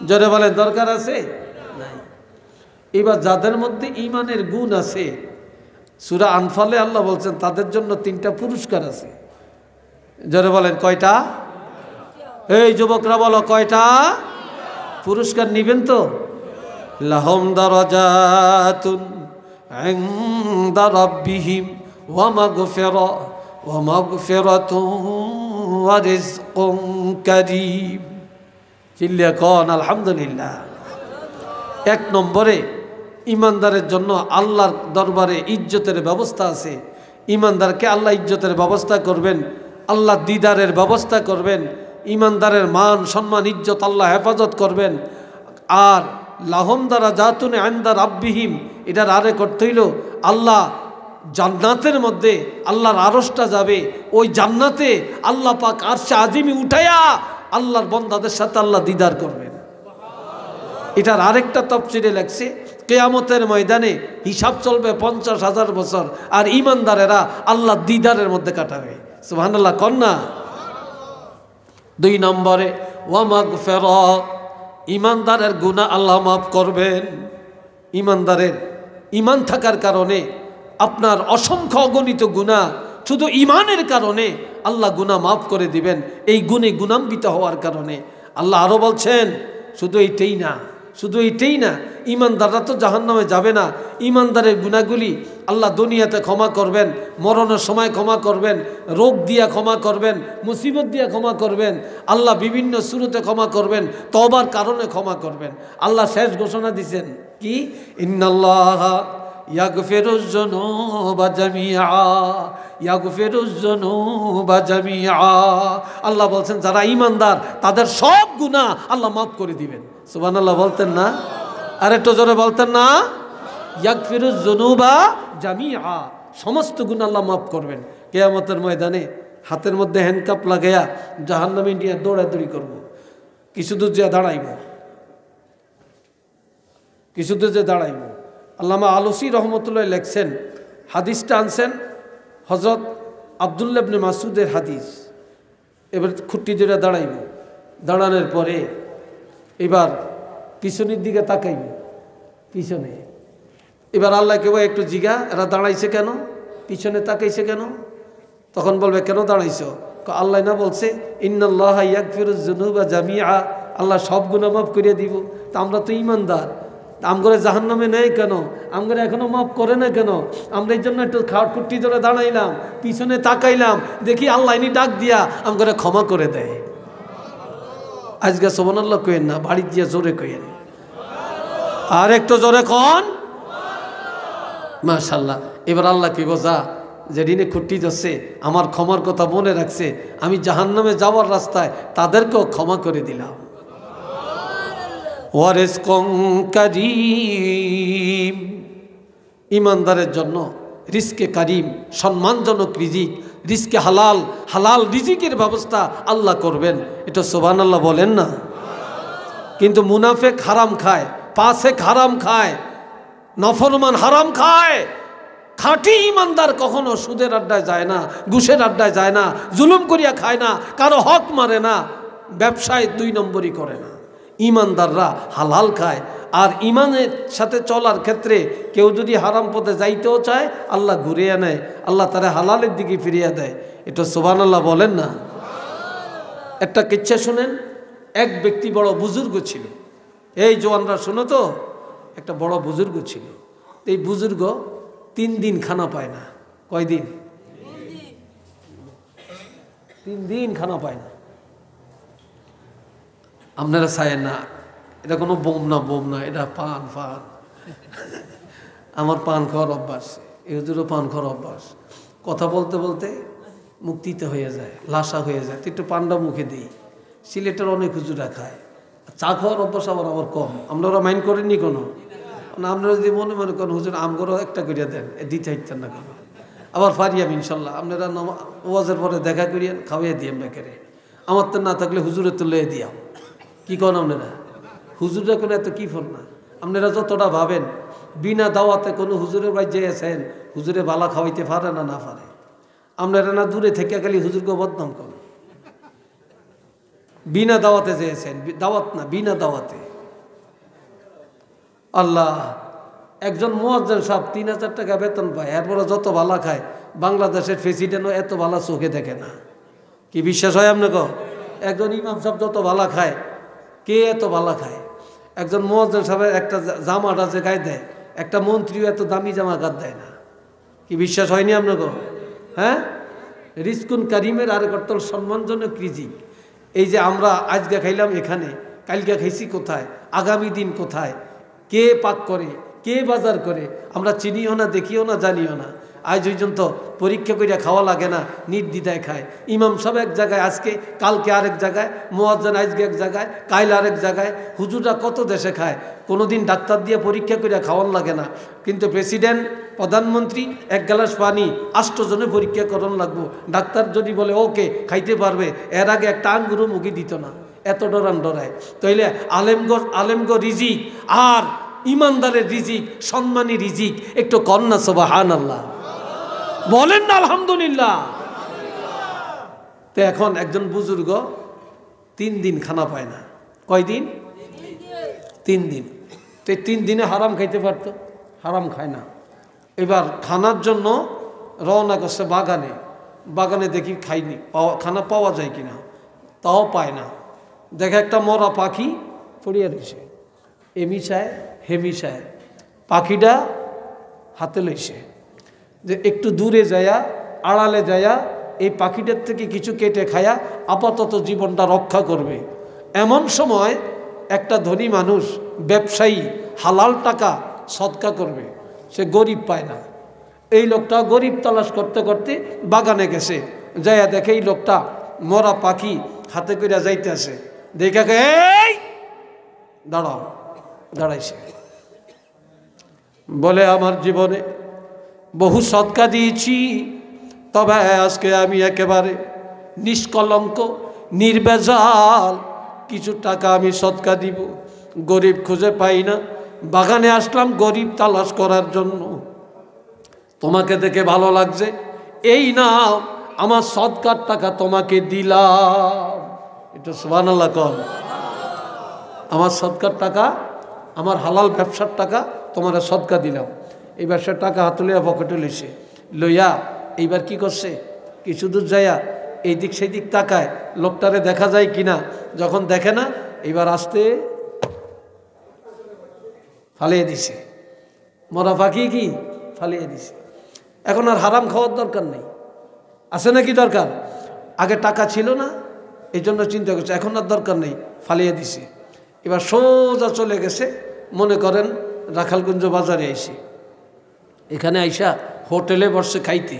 জোরে বলেন, দরকার আছে? নাই। এবার যাদের মধ্যে ঈমানের গুণ আছে, সূরা আনফালে আল্লাহ বলছেন তাদের জন্য 3টা পুরস্কার আছে। জোরে বলেন, কয়টা? এই যুবকরা বলো, কয়টা পুরস্কার নিবেন তো? লাহুম দারাজাতুন ইনদা রাব্বিহিম ওয়া মাগফিরাতুন ওয়া রিজকুন কারীম। চিল্লিয়া কোন আলহামদুলিল্লাহ। 1 নম্বরে ইমানদারের জন্য আল্লাহর দরবারে ইজ্জতের ব্যবস্থা আছে। ইমানদারকে আল্লাহ ইজ্জতের ব্যবস্থা করবেন, আল্লাহ দিদারের ব্যবস্থা করবেন। ইমানদারের মান সম্মান ইজ্জত আল্লাহ হেফাজত করবেন। আর লাহুম দারাজাতুন ইনদা রাব্বিহিম, এটার আরেক অর্থ হইল আল্লাহ জান্নাতের মধ্যে আল্লাহর আরশটা যাবে। ওই জান্নাতে আল্লাহ পাক আরশে আজিমি উঠাইয়া আল্লাহর বান্দাদের সাথে আল্লাহ দিদার করবেন। এটার আরেকটা তাফসীরে লেখছে, কিয়ামতের ময়দানে হিসাব চলবে 50,000 বছর, আর ইমানদারেরা আল্লাহ দিদারের মধ্যে কাটাবে। সুবহানাল্লাহ কন্যা। 2 নম্বরে ওয়া মাগফিরাত, ইমানদারের গুনাহ আল্লাহ মাফ করবেন। ইমানদারের ইমান থাকার কারণে আপনার অসংখ্য অগণিত গুনাহ শুধু ইমানের কারণে আল্লাহ গুনাহ মাফ করে দিবেন, এই গুণে গুণান্বিত হওয়ার কারণে। আল্লাহ আরও বলছেন, শুধু এইটাই না, শুধু এইটাই না, ইমানদাররা তো জাহান্নামে যাবে না। ইমানদারের গুনাহগুলি আল্লাহ দুনিয়াতে ক্ষমা করবেন, মরণের সময় ক্ষমা করবেন, রোগ দিয়া ক্ষমা করবেন, মুসিবত দিয়া ক্ষমা করবেন, আল্লাহ বিভিন্ন সূরতে ক্ষমা করবেন, তওবার কারণে ক্ষমা করবেন। আল্লাহ শেষ ঘোষণা দিয়েছেন কি? ইন্নাল্লাহা ইয়াগফিরুজ যুনুবা জামিআ, ইয়াগফিরুজ যুনুবা জামিআ। আল্লাহ বলছেন যারা ঈমানদার তাদের সব গুনাহ আল্লাহ মাফ করে দিবেন। সুবহানাল্লাহ বলতেন না? আর একটু জোরে বলতেন না? ইয়াগফিরুজ যুনুবা জামিআ, সমস্ত গুনাহ আল্লাহ মাফ করবেন। কিয়ামতের ময়দানে হাতের মধ্যে হ্যান্ডকাপ লাগাইয়া জাহান্নামে নিয়ে দৌড়াদৌড়ি করব। কিছু দূর যে দাঁড়াইব, কিছু দূর যে দাঁড়াইব, আল্লামা আলুসি রহমতুল্লাহ লেখছেন, হাদিসটা আনছেন হযরত আব্দুল্লাহ ইবনে মাসউদের হাদিস। এবার খুঁটি ধরে দাঁড়াইব, দাঁড়ানোর পরে এবার পিছনের দিকে তাকাইব, পিছনে। এবার আল্লাহ কেউ একটু জিগা, এরা দাঁড়াইছে কেন, পিছনে তাকাইছে কেন? তখন বলবে কেন দাঁড়াইছো? আল্লাহ না বলছে ইন্নাল্লাহা ইয়াগফিরুয যুনুবা জামিআ, আল্লাহ সব গুনাহ মাফ করে দিব। তা আমরা তো ঈমানদার, আমগরে জাহান্নামে নেয় কেন, আমগরে এখনো মাফ করে না কেন? আমরা এই জন্য একটু খুঁটি ধরে দাঁড়াইলাম, পিছনে তাকাইলাম, দেখি আল্লাহ ইনি ডাক দিয়া আমগরে ক্ষমা করে দেয়। আজকে সুবহানাল্লাহ কইেন না, বাড়ি দিয়ে জোরে কইেন, আর একটু জোরে কন মাশাআল্লাহ। এবার আল্লাহ কি বোঝা যেদিনে খুঁটি ধরছে আমার ক্ষমার কথা মনে রাখছে, আমি জাহান্নামে যাওয়ার রাস্তায় তাদেরকেও ক্ষমা করে দিলাম। ওয়ারিজকুন কারীম, ইমানদারের জন্য রিজকে কারিম, সম্মানজনক রিজিক, রিজকে হালাল, হালাল রিজিকের ব্যবস্থা আল্লাহ করবেন। এটা সুবহানাল্লাহ বলেন না? কিন্তু মুনাফিক হারাম খায়, পাসেক হারাম খায়, নফরমান হারাম খায়। খাঁটি ইমানদার কখনো সুদের আড্ডায় যায় না, ঘুষের আড্ডায় যায় না, জুলুম করিয়া খায় না, কারো হক মারে না, ব্যবসায় 2 নম্বরই করে না। ইমানদাররা হালাল খায়। আর ইমানের সাথে চলার ক্ষেত্রে কেউ যদি হারাম পথে যাইতেও চায় আল্লাহ ঘুরিয়ে নেয়, আল্লাহ তারা হালালের দিকে ফিরিয়ে দেয়। এটা সুবহানাল্লাহ বলেন না? একটা কিচ্ছা শুনেন। এক ব্যক্তি বড় বুজুর্গ ছিল, এই জওয়ানরা শুনো তো, একটা বড় বুজুর্গ ছিল। এই বুজুর্গ 3 দিন খানা পায় না। কয়দিন? 3 দিন খানা পায় না। আপনারা চায়েন না, এটা কোনো বোম না, বোম না, এটা পান। আমার পান খাওয়ার অভ্যাস, এদেরও পান খাওয়ার অভ্যাস। কথা বলতে বলতে মুখ তিতে হয়ে যায়, লাসা হয়ে যায়, একটু পানটা মুখে দিই। সিলেটের অনেক হুজুরা খায়, চা খাওয়ার অভ্যাস আমার কম। আপনারা মাইন্ড করেননি কোনো? আপনারা যদি মনে করেন হুজুর আমগরও একটা করিয়া দেন, দিতে হইতেন না কেন? আবার ফারিয়াম ইনশাল্লাহ। আপনারা ওয়াজের পরে দেখা করিয়েন, খাওয়াইয়া দিয়াম বেকারে। আমার তো না থাকলে হুজুরের তো লয়ে দিয়াম। কি করেন আপনারা? হুজুরে কোনো এত কি ফোন না। আপনারা যতটা ভাবেন বিনা দাওয়াতে কোনো হুজুরের বাড়ি যেয়েছেন, হুজুরে বালা খাওয়াইতে পারে না, না পারে। আপনারা না দূরে থেকে খালি হুজুরকে বদনাম করেন। বিনা দাওয়াতে যেয়েছেন, দাওয়াত না, বিনা দাওয়াতে। আল্লাহ, একজন মুয়াজ্জিন সাহেব 3000 টাকা বেতন পায়, এরপরে যত ভালা খায়। বাংলাদেশের প্রেসিডেন্টও এত ভালা চোখে দেখে না। কি বিশ্বাস হয় আপনাকে? একজন ইমাম সাহেব যত ভালা খায়, কে এত ভালা খায়? একজন মুয়াজ্জিন সাহেবের একটা জামাটা যে গায়ে দেয়, একটা মন্ত্রীও এত দামি জামা গাদ দেয় না। কি বিশ্বাস হয়নি আপনাকে? হ্যাঁ, রিজকুন কারিমের আরেক অর্থ সম্মানজনক রিজিক। এই যে আমরা আজকে খাইলাম এখানে, কালকে খাইছি কোথায়, আগামী দিন কোথায়, কে পাক করে, কে বাজার করে, আমরা চিনিও না, দেখিও না, জানিও না। আজ পর্যন্ত পরীক্ষা করিয়া খাওয়া লাগে না, নির্দ্বিধায় খায়। ইমাম সব এক জায়গায় আজকে, কালকে আরেক জায়গায়, মুয়াজ্জিন আজকে এক জায়গায়, কাইল আরেক জায়গায়। হুজুররা কত দেশে খায়, কোনোদিন ডাক্তার দিয়ে পরীক্ষা করিয়া খাওয়ান লাগে না। কিন্তু প্রেসিডেন্ট, প্রধানমন্ত্রী 1 গ্লাস পানি 8 জনে পরীক্ষা করন লাগবো। ডাক্তার যদি বলে ওকে খাইতে পারবে, এর আগে একটা আঙ্গুরও মুখে দিত না, এত ডরান ডরায়। তাইলে আলেমগো রিজিক আর ইমানদারের রিজিক, সম্মানী রিজিক, একটু কন্যা সুবহানাল্লাহ বলেন না আলহামদুলিল্লাহ। তো এখন একজন বুজুর্গ 3 দিন খানা পায় না। কয়দিন? 3 দিন। তো 3 দিনে হারাম খাইতে পারতো, হারাম খায় না। এবার খানার জন্য রওনা করছে বাগানে। বাগানে দেখি খাইনি, খানা পাওয়া যায় কিনা, তাও পায় না। দেখে একটা মরা পাখি পড়িয়া রয়েছে, এমিশায় হেমিশায়। পাখিটা হাতে লইছে, যে একটু দূরে যায়া, আড়ালে যায়া এই পাখিটার থেকে কিছু কেটে খায়া আপাতত জীবনটা রক্ষা করবে। এমন সময় একটা ধনী মানুষ, ব্যবসায়ী, হালাল টাকা সদকা করবে, সে গরিব পায় না। এই লোকটা গরিব তালাশ করতে করতে বাগানে গেছে, যাইয়া দেখে এই লোকটা মরা পাখি হাতে কইরা যাইতে আসে। দেখে এই দাঁড়াও, দাঁড়াইছে। বলে আমার জীবনে বহু সদকা দিয়েছি, তবে আজকে আমি একেবারে নিষ্কলঙ্ক, নির্ভেজাল কিছু টাকা আমি সদকা দিব। গরিব খুঁজে পাই না, বাগানে আসলাম গরিব তালাশ করার জন্য, তোমাকে দেখে ভালো লাগছে, এই নাও আমার সদকার টাকা তোমাকে দিলাম। এটা সুবহানাল্লাহ কর। আমার সদকার টাকা, আমার হালাল ব্যবসার টাকা তোমার সদকা দিলাম। এই ব্যবসার টাকা হাতে লইয়া পকেটে লইছে, লইয়া এইবার কি করছে, কিছু দূর যাইয়া এই দিক সেই দিক তাকায়, লোকটারে দেখা যায় কিনা, যখন দেখে না এইবার আসতে ফালিয়ে দিছে, মরা পাখি কি ফালিয়ে দিছে। এখন আর হারাম খাওয়ার দরকার নেই, আছে নাকি দরকার? আগে টাকা ছিল না এই জন্য চিন্তা করছে, এখন আর দরকার নেই, ফালিয়ে দিছে। এবার সোজা চলে গেছে, মনে করেন রাখালগঞ্জ বাজারে আইসে, এখানে আইসা হোটেলে বসে খাইতে,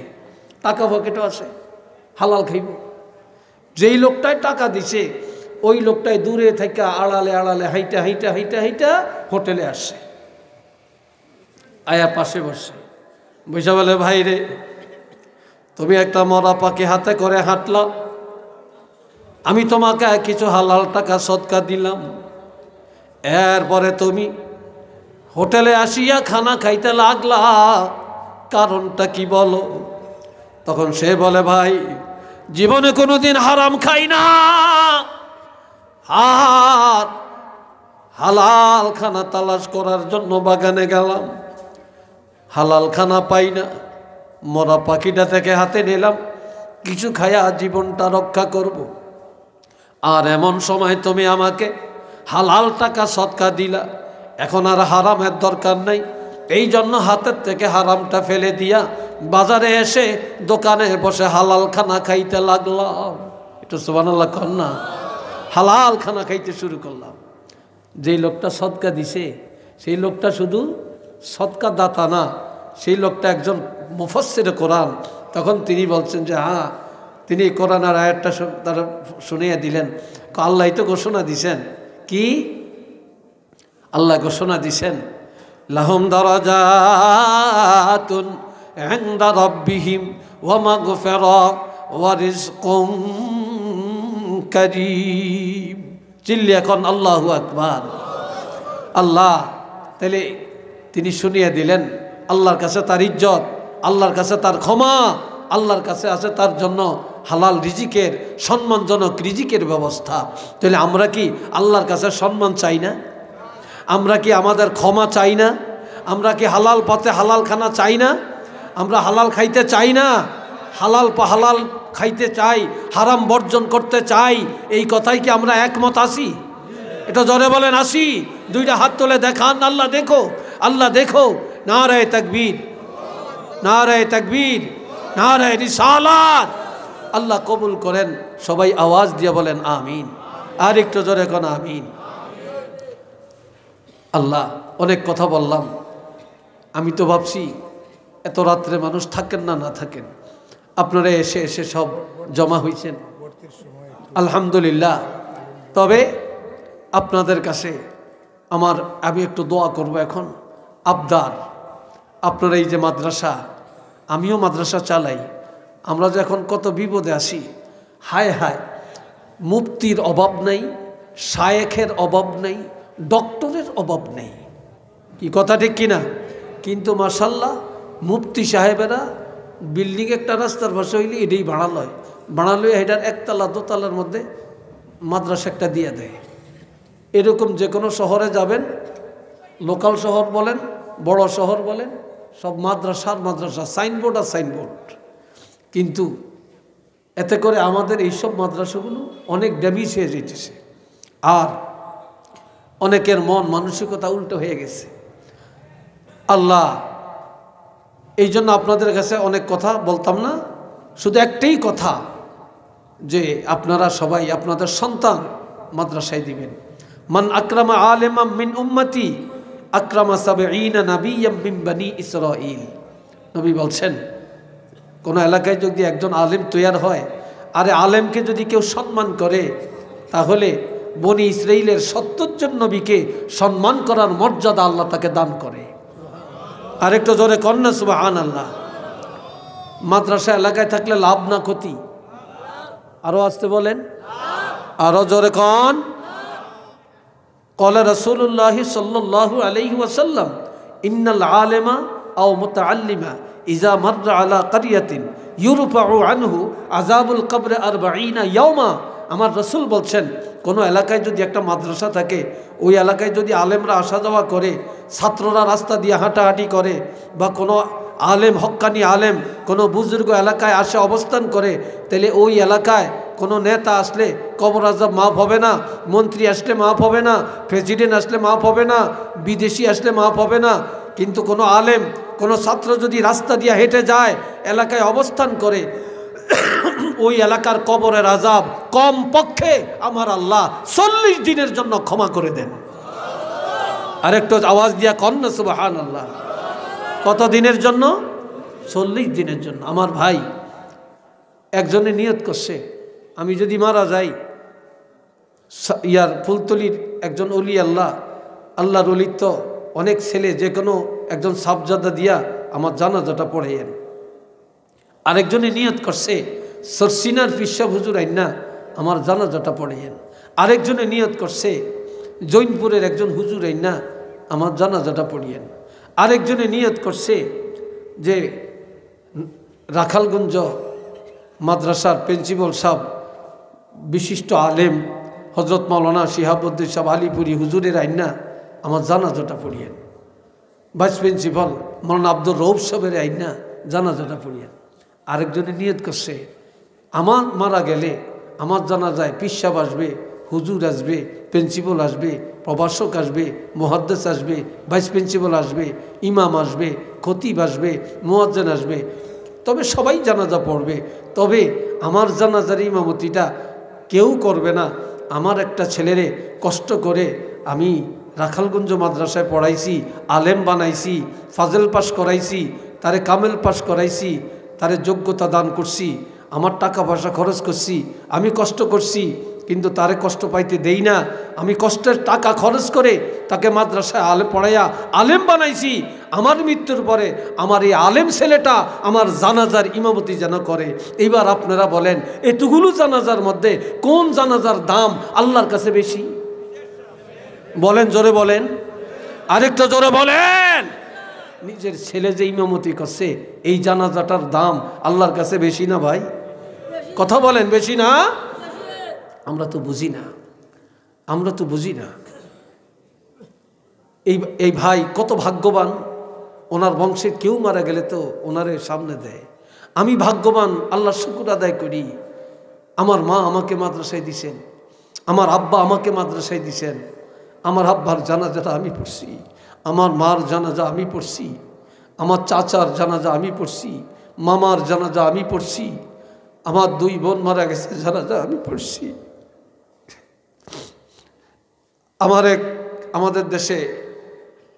টাকা পকেটও আছে, হালাল খাইব। যেই লোকটায় টাকা দিছে ওই লোকটাই দূরে থেকে আড়ালে আড়ালে হাইটা হাইটা হাইটা হাইটা হোটেলে আসছে, আয়া পাশে বসে, বসে বলে, ভাই রে, তুমি একটা মরা পাখি হাতে করে হাঁটলা, আমি তোমাকে কিছু হালাল টাকা সদকা দিলাম, এরপরে তুমি হোটেলে আসিয়া খানা খাইতে লাগলা, কারণটা কি বলো? তখন সে বলে, ভাই জীবনে কোনোদিন হারাম খাই না, আর হালাল খানা তালাশ করার জন্য বাগানে গেলাম, হালাল খানা পাই না, মরা পাখিটা থেকে হাতে নিলাম, কিছু খায়া জীবনটা রক্ষা করব। আর এমন সময় তুমি আমাকে হালাল টাকা সদকা দিলা, এখন আর হারামের দরকার নাই, এই জন্য হাতের থেকে হারামটা ফেলে দিয়া বাজারে এসে দোকানে বসে হালাল খানা খাইতে লাগলাম। এটা সুবহানাল্লাহ কর না, হালাল খানা খাইতে শুরু করলাম। যেই লোকটা সদকা দিছে সেই লোকটা শুধু সদকা দাতা না, সেই লোকটা একজন মুফাসসিরে কোরআন। তখন তিনি বলছেন যে হ্যাঁ, তিনি কোরআনের আয়াতটা তারা শুনিয়ে দিলেন, আল্লাহ তো ঘোষণা দিছেন, কি আল্লাহ ঘোষণা দিছেন, লাহুম দারাজাতুন ইনদা রাব্বিহিম ওয়া মাগফিরা ওয়া রিজকুম কারীম। চিল্লি এখন আল্লাহু আকবার। আল্লাহ তাহলে তিনি শুনিয়ে দিলেন, আল্লাহর কাছে তার ইজ্জত, আল্লাহর কাছে তার ক্ষমা, আল্লাহর কাছে আছে তার জন্য হালাল রিজিকের, সম্মানজনক রিজিকের ব্যবস্থা। তাহলে আমরা কি আল্লাহর কাছে সম্মান চাই না? আমরা কি আমাদের ক্ষমা চাই না? আমরা কি হালাল পথে হালাল খানা চাই না? আমরা হালাল খাইতে চাই না? হালাল খাইতে চাই, হারাম বর্জন করতে চাই, এই কথাই কি আমরা একমত আছি? এটা জোরে বলেন আসি। দুইটা হাত তুলে দেখান, আল্লাহ দেখো, আল্লাহ দেখো। নারায়ে তাকবীর, নারায়ে তাকবীর, নারায়ে রিসালাত। আল্লাহ কবুল করেন। সবাই আওয়াজ দিয়ে বলেন আমিন। আর একটু জোরে কোন আমিন। আল্লাহ, অনেক কথা বললাম, আমি তো ভাবছি এত রাত্রে মানুষ থাকেন না, না থাকেন, আপনারা এসে এসে সব জমা হয়েছেন, আলহামদুলিল্লাহ। তবে আপনাদের কাছে আমি একটু দোয়া করব এখন। আবদার, আপনারা এই যে মাদ্রাসা, আমিও মাদ্রাসা চালাই, আমরা যে এখন কত বিপদে আসি, হায় হায়, মুফতির অভাব নেই, শায়েখের অভাব নেই, ডক্টরের অভাব নেই, কি কথা ঠিক কিনা? কিন্তু মাশাল্লাহ মুফতি সাহেবেরা বিল্ডিং একটা রাস্তার পাশে হইলে এটাই বাড়ালো এটার একতলা দোতলার মধ্যে মাদ্রাসা একটা দিয়ে দেয়। এরকম যে কোনো শহরে যাবেন, লোকাল শহর বলেন, বড় শহর বলেন, সব মাদ্রাসা, সাইনবোর্ড আর সাইনবোর্ড। কিন্তু এতে করে আমাদের এইসব মাদ্রাসাগুলো অনেক ড্যামেজ হয়ে যেতেছে, আর অনেকের মন মানসিকতা উল্টো হয়ে গেছে। আল্লাহ, এই জন্য আপনাদের কাছে অনেক কথা বলতাম না, শুধু একটাই কথা, যে আপনারা সবাই আপনাদের সন্তান মাদ্রাসায় দিবেন। মান আকরামা আলেমাম মিন উম্মতি আকরামা সাবঈনা নাবিয়্যাম মিন বনি ইসরাঈল। নবী বলছেন, কোনো এলাকায় যদি একজন আলেম তৈয়ার হয়, আরে আলেমকে যদি কেউ সম্মান করে, তাহলে বনি ইসরাঈলের 70 জন নবীকে সম্মান করার মর্যাদা আল্লাহ তাকে দান করে। আরেকটু জোরে কন্যা সুবহানাল্লাহ। মাদ্রাসা এলাকায় থাকলে লাভ না ক্ষতি? আরো আসতে বলেন, আরো জোরে কন। ক্বালা রাসূলুল্লাহ সাল্লাল্লাহু আলাইহি ওয়াসাল্লাম ইন্নাল আলিমা আও মুতাআল্লিমা ইযা মাররা আলা ক্বরিয়াতিন ইউরফাউ আনহু আযাবুল কবর 40 ইয়াওমা। আমার রাসূল বলছেন, কোনো এলাকায় যদি একটা মাদ্রাসা থাকে, ওই এলাকায় যদি আলেমরা আসা যাওয়া করে, ছাত্ররা রাস্তা দিয়ে হাঁটাহাঁটি করে, বা কোনো আলেম হক্কানি আলেম কোনো বুজুর্গ এলাকায় আসে অবস্থান করে, তাহলে ওই এলাকায় কোনো নেতা আসলে কবর আযাব মাফ হবে না, মন্ত্রী আসলে মাফ হবে না, প্রেসিডেন্ট আসলে মাফ হবে না, বিদেশি আসলে মাফ হবে না। কিন্তু কোনো আলেম কোনো ছাত্র যদি রাস্তা দিয়ে হেঁটে যায়, এলাকায় অবস্থান করে, ওই এলাকার কবরের আযাব কম পক্ষে আমার আল্লাহ 40 দিনের জন্য ক্ষমা করে দেন। আরেকটু আওয়াজ দিয়া কন না সুবহানাল্লাহ। কত দিনের জন্য? 40 দিনের জন্য। আমার ভাই একজনে নিয়ত করছে, আমি যদি মারা যাই, ফুলতলির একজন অলি আল্লাহর অলির তো অনেক ছেলে, যে কোনো একজন সাবজাদা দিয়া আমার জানাজাটা পড়াইয়েন। আরেকজনে নিয়ত করছে, সরসিনার পিসাব হুজুর আইনা আমার জানাজাটা পড়াইয়েন। আরেকজনে নিয়ত করছে, জৈনপুরের একজন হুজুর আইনা আমার জানাজাটা পড়িয়েন। আরেকজনে নিয়ত করছে যে রাখালগঞ্জ মাদ্রাসার প্রিন্সিপাল সাহেব, বিশিষ্ট আলেম হজরত মাওলানা শিহাবুদ্দিন সাহেব আলিপুরি হুজুরের আইনা আমার জানাজাটা পড়িয়েন। ভাইস প্রিন্সিপাল মাওলানা আব্দুর রৌফ সাহেবের আইনা জানাজাটা পড়িয়েন। আরেকজনে নিয়ত করছে, আমার মারা গেলে আমার জানাজায় পীর সাহেব আসবে, হুজুর আসবে, প্রিন্সিপাল আসবে, প্রভাষক আসবে, মুহাদ্দিস আসবে, ভাইস প্রিন্সিপাল আসবে, ইমাম আসবে, খতিব আসবে, মুয়াজ্জিন আসবে, তবে সবাই জানাজা পড়বে। তবে আমার জানাজার ইমামতিটা কেউ করবে না। আমার একটা ছেলেরে কষ্ট করে আমি রাখালগঞ্জ মাদ্রাসায় পড়াইছি, আলেম বানাইছি, ফাজল পাস করাইছি, তারে কামেল পাস করাইছি, তারে যোগ্যতা দান করছি, আমার টাকা পয়সা খরচ করছি, আমি কষ্ট করছি, কিন্তু তারে কষ্ট পাইতে দেই না। আমি কষ্টের টাকা খরচ করে তাকে মাদ্রাসায় পড়াইয়া আলেম বানাইছি। আমার মৃত্যুর পরে আমার এই আলেম ছেলেটা আমার জানাজার ইমামতি যেন করে। এইবার আপনারা বলেন, এতগুলো জানাজার মধ্যে কোন জানাজার দাম আল্লাহর কাছে বেশি? বলেন, জোরে বলেন, আরেকটা জোরে বলেন। নিজের ছেলে যে ইমামতি করছে, এই জানাজাটার দাম আল্লাহর কাছে বেশি না ভাই? কথা বলেন, বেশি না? আমরা তো বুঝি না, আমরা তো বুঝি না। এই ভাই কত ভাগ্যবান, ওনার বংশের কেউ মারা গেলে তো ওনারে সামনে দেয়। আমি ভাগ্যবান, আল্লাহর শুকর আদায় করি। আমার মা আমাকে মাদ্রাসায় দিছেন, আমার আব্বা আমাকে মাদ্রাসায় দিছেন। আমার আব্বার জানাজাটা আমি পড়ছি, আমার মার জানাজা আমি পড়ছি, আমার চাচার জানাজা আমি পড়ছি, মামার জানাজা আমি পড়ছি, আমার 2 বোন মারা গেছে জানাজা আমি পড়ছি। আমাদের দেশে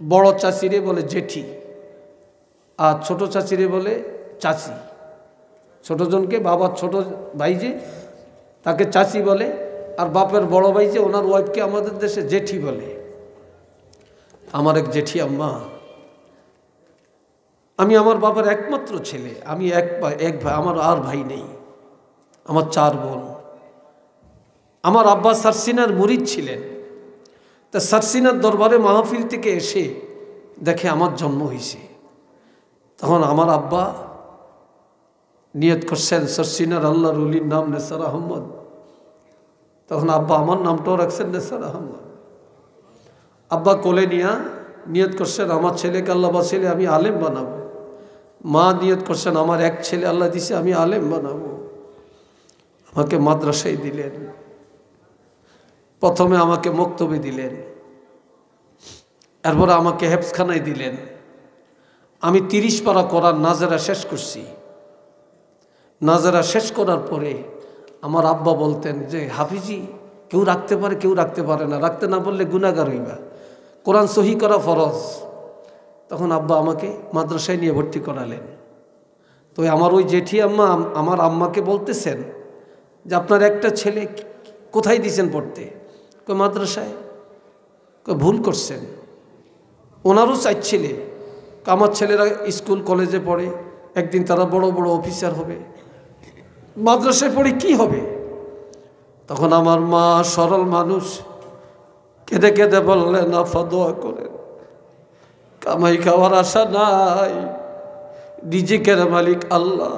বড় চাচিরে বলে জেঠি, আর ছোট চাচিরে বলে চাচি। ছোটজনকে বাবার ছোট ভাই যে, তাকে চাচি বলে, আর বাপের বড় ভাই যে, ওনার ওয়াইফকে আমাদের দেশে জেঠি বলে। আমার এক জেঠি আম্মা, আমি আমার বাবার একমাত্র ছেলে, আমি এক ভাই, আমার আর ভাই নেই, আমার 4 বোন। আমার আব্বা সারসিনার মুরিদ ছিলেন। তা সারসিনার দরবারে মাহফিল থেকে এসে দেখে আমার জন্ম হয়েছে। তখন আমার আব্বা নিয়ত করছেন, সারসিনার আল্লাহর ওলির নাম নেসার আহমদ। তখন আব্বা আমার নামটাও রাখছেন নেসার আহমদ। আব্বা কোলে নিয়া নিয়ত করছেন, আমার ছেলেকে আল্লাহ বাঁচাইলে আমি আলেম বানাবো। মা নিয়ত করছেন, আমার এক ছেলে আল্লাহ দিছে, আমি আলেম বানাবো। আমাকে মাদ্রাসায় দিলেন, প্রথমে আমাকে মক্তবে দিলেন, এরপরে আমাকে হেফজখানায় দিলেন। আমি 30 পারা কোরআন নাজেরা শেষ করছি। নাজেরা শেষ করার পরে আমার আব্বা বলতেন যে, হাফিজি কেউ রাখতে পারে, কেউ রাখতে পারে না, রাখতে না পারলে গুনাহগার হইবা, কোরআন সহি করা ফরজ। তখন আব্বা আমাকে মাদ্রাসায় নিয়ে ভর্তি করালেন। তো আমার ওই জেঠি আম্মা আমার আম্মাকে বলতেছেন যে, আপনার একটা ছেলে কোথায় দিয়েছেন পড়তে? কই মাদ্রাসায়। কই ভুল করছেন, ওনারও 4 ছেলে। আমার ছেলেরা স্কুল কলেজে পড়ে, একদিন তারা বড় বড় অফিসার হবে, মাদ্রাসায় পড়ে কি হবে? তখন আমার মা সরল মানুষ, কেঁদে কেঁদে বললেন, আফা দোয়া করেন, কামাই খাওয়ার আশা নাই, রিজিকের মালিক আল্লাহ।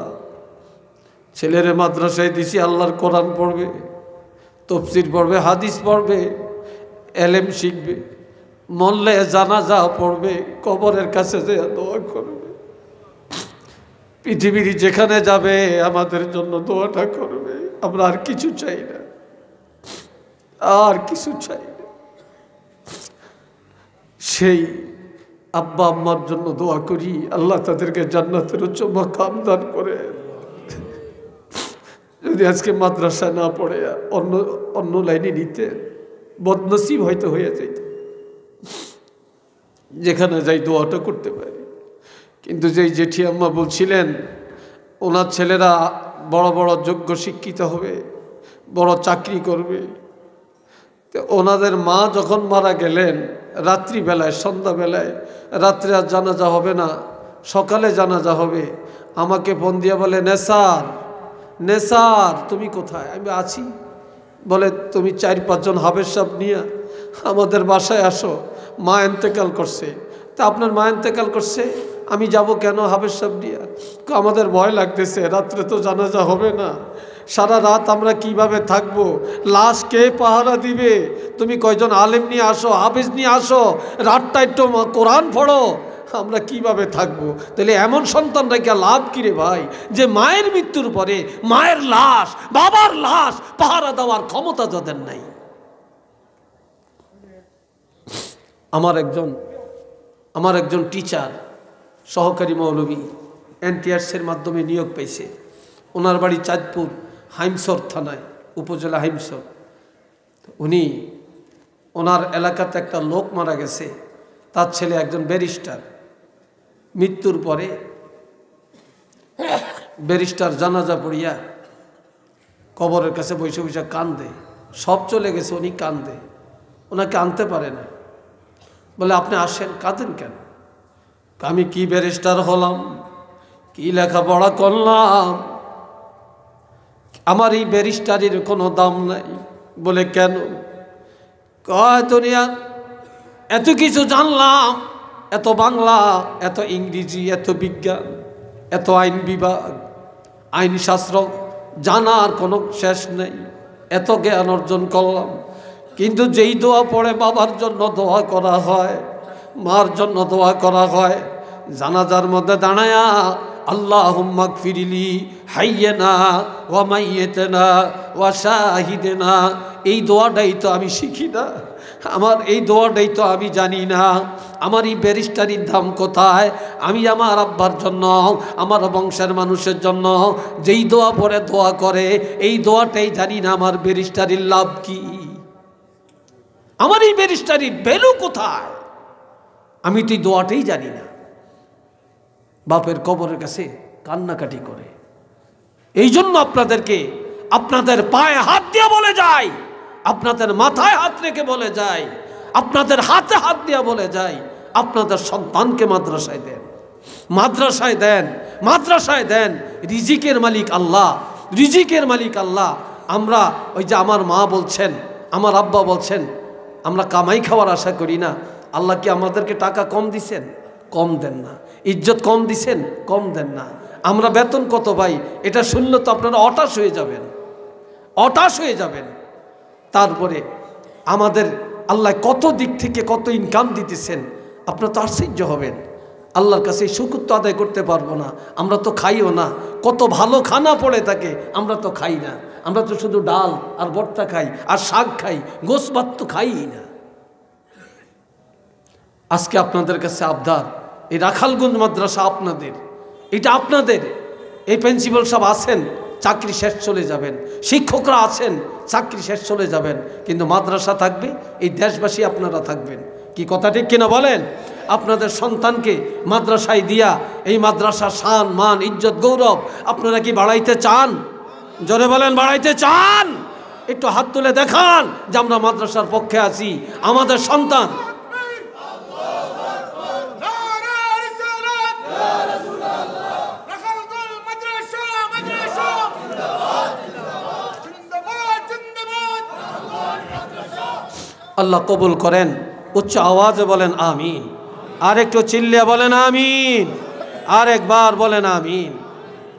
ছেলেরে মাদ্রাসায় দিছি, আল্লাহর কোরআন পড়বে, তফসির পড়বে, হাদিস পড়বে, এলেম শিখবে, মরলে জানাজা পড়বে, কবরের কাছে যে দোয়া করবে, পৃথিবীর যেখানে যাবে আমাদের জন্য দোয়াটা করবে। আমরা আর কিছু চাই না, আর কিছু চাই না। সেই আব্বা আম্মার জন্য দোয়া করি, আল্লাহ তাদেরকে জান্নাতের উচ্চ মাকাম দান করে। যদি আজকে মাদ্রাসা না পড়ে অন্য লাইনে নিতে, বদনসিব হয়তো হয়ে যাইত। যেখানে যাই দোয়াটা করতে পারি। কিন্তু যেই জেঠি আম্মা বলছিলেন ওনার ছেলেরা বড় বড় যোগ্য শিক্ষিত হবে, বড় চাকরি করবে, তো ওনাদের মা যখন মারা গেলেন রাত্রিবেলায়, সন্ধ্যাবেলায়, রাত্রে আর জানাজা হবে না, সকালে জানাজা হবে, আমাকে ফোন দিয়ে বলে, নেসার নেসার তুমি কোথায়? আমি আছি। বলে, তুমি 4-5 জন হাফেজ সাহেব নিয়ে আমাদের বাসায় আসো, মা ইন্তেকাল করছে। তা আপনার মা ইন্তেকাল করছে, আমি যাব কেন হাফেজ সাহেব নিয়ে? আমাদের ভয় লাগতেছে, রাত্রে তো জানাজা হবে না, সারা রাত আমরা কিভাবে থাকবো, লাশ কে পাহারা দিবে? তুমি কয়জন আলেম নিয়ে আসো, হাফেজ নিয়ে আসো, রাতটা একটু কোরআন পড়ো, আমরা কিভাবে থাকবো? তাহলে এমন সন্তান রেখে লাভ কিরে ভাই, যে মায়ের মৃত্যুর পরে মায়ের লাশ, বাবার লাশ পাহারা দেওয়ার ক্ষমতা যাদের নাই। আমার একজন টিচার, সহকারী মৌলভী, NTRC-এর মাধ্যমে নিয়োগ পেয়েছে। ওনার বাড়ি চাঁদপুর হাইমসর থানায়, উপজেলা হাইমসর। উনি ওনার এলাকাতে একটা লোক মারা গেছে, তার ছেলে একজন ব্যারিস্টার। মৃত্যুর পরে ব্যারিস্টার জানাজা পড়িয়া কবরের কাছে বসে বসে কান্দে, সব চলে গেছে, উনি কান্দে, ওনাকে আনতে পারে না। বলে, আপনি আসেন, কাঁদেন কেন? আমি কি ব্যারিস্টার হলাম, কি লেখাপড়া করলাম, আমার এই ব্যারিস্টারির কোনো দাম নাই। বলে, কেন? কয়, দুনিয়া এত কিছু জানলাম, এত বাংলা, এত ইংরেজি, এত বিজ্ঞান, এত আইন বিভাগ, আইনশাস্ত্র জানার কোনো শেষ নেই, এত জ্ঞান অর্জন করলাম, কিন্তু যেই দোয়া পড়ে বাবার জন্য দোয়া করা হয়, মার জন্য দোয়া করা হয়, জানাজার মধ্যে দাঁড়ায়া আল্লাহুম্মা গফিরলি হাইয়্যানা ওয়া মাইয়্যিতানা ওয়া শাহিদেনা, এই দোয়াটাই তো আমি শিখি না, আমার এই দোয়াটাই তো আমি জানি না। আমার এই ব্যারিস্টারির দাম কোথায়? আমি আমার আব্বার জন্য, আমার বংশের মানুষের জন্য যেই দোয়া পড়ে দোয়া করে, এই দোয়াটাই জানি না আমার ব্যারিস্টারির লাভ কি, আমার এই ব্যারিস্টারির ভ্যালু কোথায়, আমি তো এই দোয়াটাই জানি না। বাপের কবরের কাছে কান্নাকাটি করে। এই জন্য আপনাদেরকে আপনাদের পায়ে হাত দিয়ে বলে যায়, আপনাদের মাথায় হাত রেখে বলে যায়, আপনাদের হাতে হাত দিয়ে বলে যায়, আপনাদের সন্তানকে মাদ্রাসায় দেন, মাদ্রাসায় দেন, মাদ্রাসায় দেন। রিজিকের মালিক আল্লাহ, রিজিকের মালিক আল্লাহ। আমরা ওই যে আমার মা বলছেন, আমার আব্বা বলছেন, আমরা কামাই খাওয়ার আশা করি না। আল্লাহ কি আমাদেরকে টাকা কম দিছেন? কম দেন না। ইজ্জত কম দিছেন? কম দেন না। আমরা বেতন কত পাই এটা শুনলে তো আপনারা হতাশ হয়ে যাবেন, হতাশ হয়ে যাবেন। তারপরে আমাদের আল্লাহ কত দিক থেকে কত ইনকাম দিতেছেন, আপনারা তো আশ্চর্য হবেন। আল্লাহর কাছে শুকর তো আদায় করতে পারবো না, আমরা তো খাইও না। কত ভালো খানা পড়ে থাকে, আমরা তো খাই না। আমরা তো শুধু ডাল আর ভর্তা খাই আর শাক খাই, গোশ ভাত তো খাই না। আজকে আপনাদের কাছে আবদার, এই রাখালগঞ্জ মাদ্রাসা আপনাদের, এটা আপনাদের। এই প্রিন্সিপাল সব আছেন, চাকরি শেষ চলে যাবেন, শিক্ষকরা আছেন, চাকরি শেষ চলে যাবেন, কিন্তু মাদ্রাসা থাকবে, এই দেশবাসী আপনারা থাকবেন। কি কথা ঠিক কিনা বলেন? আপনাদের সন্তানকে মাদ্রাসায় দিয়া এই মাদ্রাসার শান মান ইজ্জত গৌরব আপনারা কি বাড়াইতে চান? জোরে বলেন, বাড়াইতে চান? একটু হাত তুলে দেখান যে আমরা মাদ্রাসার পক্ষে আছি। আমাদের সন্তান আল্লাহ কবুল করেন। উচ্চ আওয়াজে বলেন আমিন। আর একটু চিল্লিয়ে বলেন আমিন। আর একবার বলেন আমিন।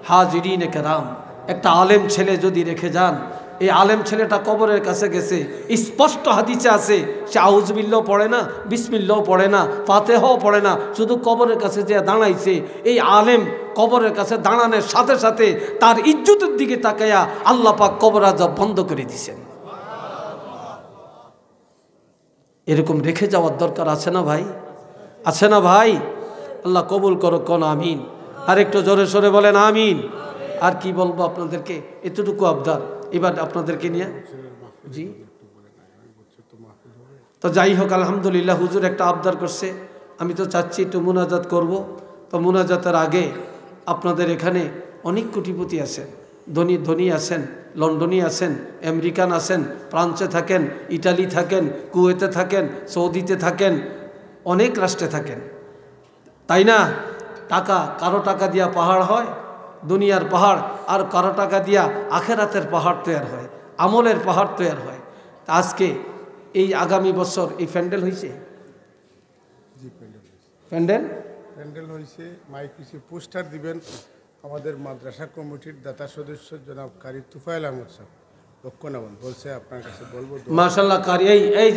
হাজিরিন কেরাম, একটা আলেম ছেলে যদি রেখে যান, এই আলেম ছেলেটা কবরের কাছে গেছে, স্পষ্ট হাদিসে আছে সে আউযুবিল্লাহ পড়ে না, বিসমিল্লাহ পড়ে না, ফাতিহাও পড়ে না, শুধু কবরের কাছে যে দাঁড়াইছে। এই আলেম কবরের কাছে দাঁড়ানোর সাথে সাথে তার ইজ্জতের দিকে তাকাইয়া আল্লাহ পাক কবর আযাব বন্ধ করে দিয়েছেন। এরকম রেখে যাওয়ার দরকার আছে না ভাই? আছে না ভাই? আল্লাহ কবুল করো, কোন আমিন। আর একটু জোরে সোরে বলেন আমিন। আর কি বলবো আপনাদেরকে, এতটুকু আবদার এবার আপনাদেরকে নিয়ে। জি, তো যাই হোক, আলহামদুলিল্লাহ হুজুর একটা আবদার করছে, আমি তো চাচ্ছি একটু মুনাজাত করব। তো মুনাজাতের আগে আপনাদের এখানে অনেক কোটিপতি আছেন, ধনী ধনী আছেন, লন্ডনে আছেন, আমেরিকান আছেন, ফ্রান্সে থাকেন, ইটালি থাকেন, কুয়েতে থাকেন, সৌদিতে থাকেন, অনেক রাষ্ট্রে থাকেন, তাই না? টাকা, কারো টাকা দিয়া পাহাড় হয়, দুনিয়ার পাহাড়, আর কারো টাকা দিয়া আখেরাতের পাহাড় তৈরি হয়, আমলের পাহাড় তৈরি হয়। আজকে এই আগামী বছর এই প্যান্ডেল হয়েছে, প্যান্ডেল হয়েছে, মাইক হয়েছে, পোস্টার দিবেন আমাদের মাদ্রাসা কমিটির দাতা সদস্য জনাব কারি তুফাইল আহমদ সাহেব লক্ষ্য নামান বলছে, আপনার কাছে বলবো। মাশাআল্লাহ কারি, এই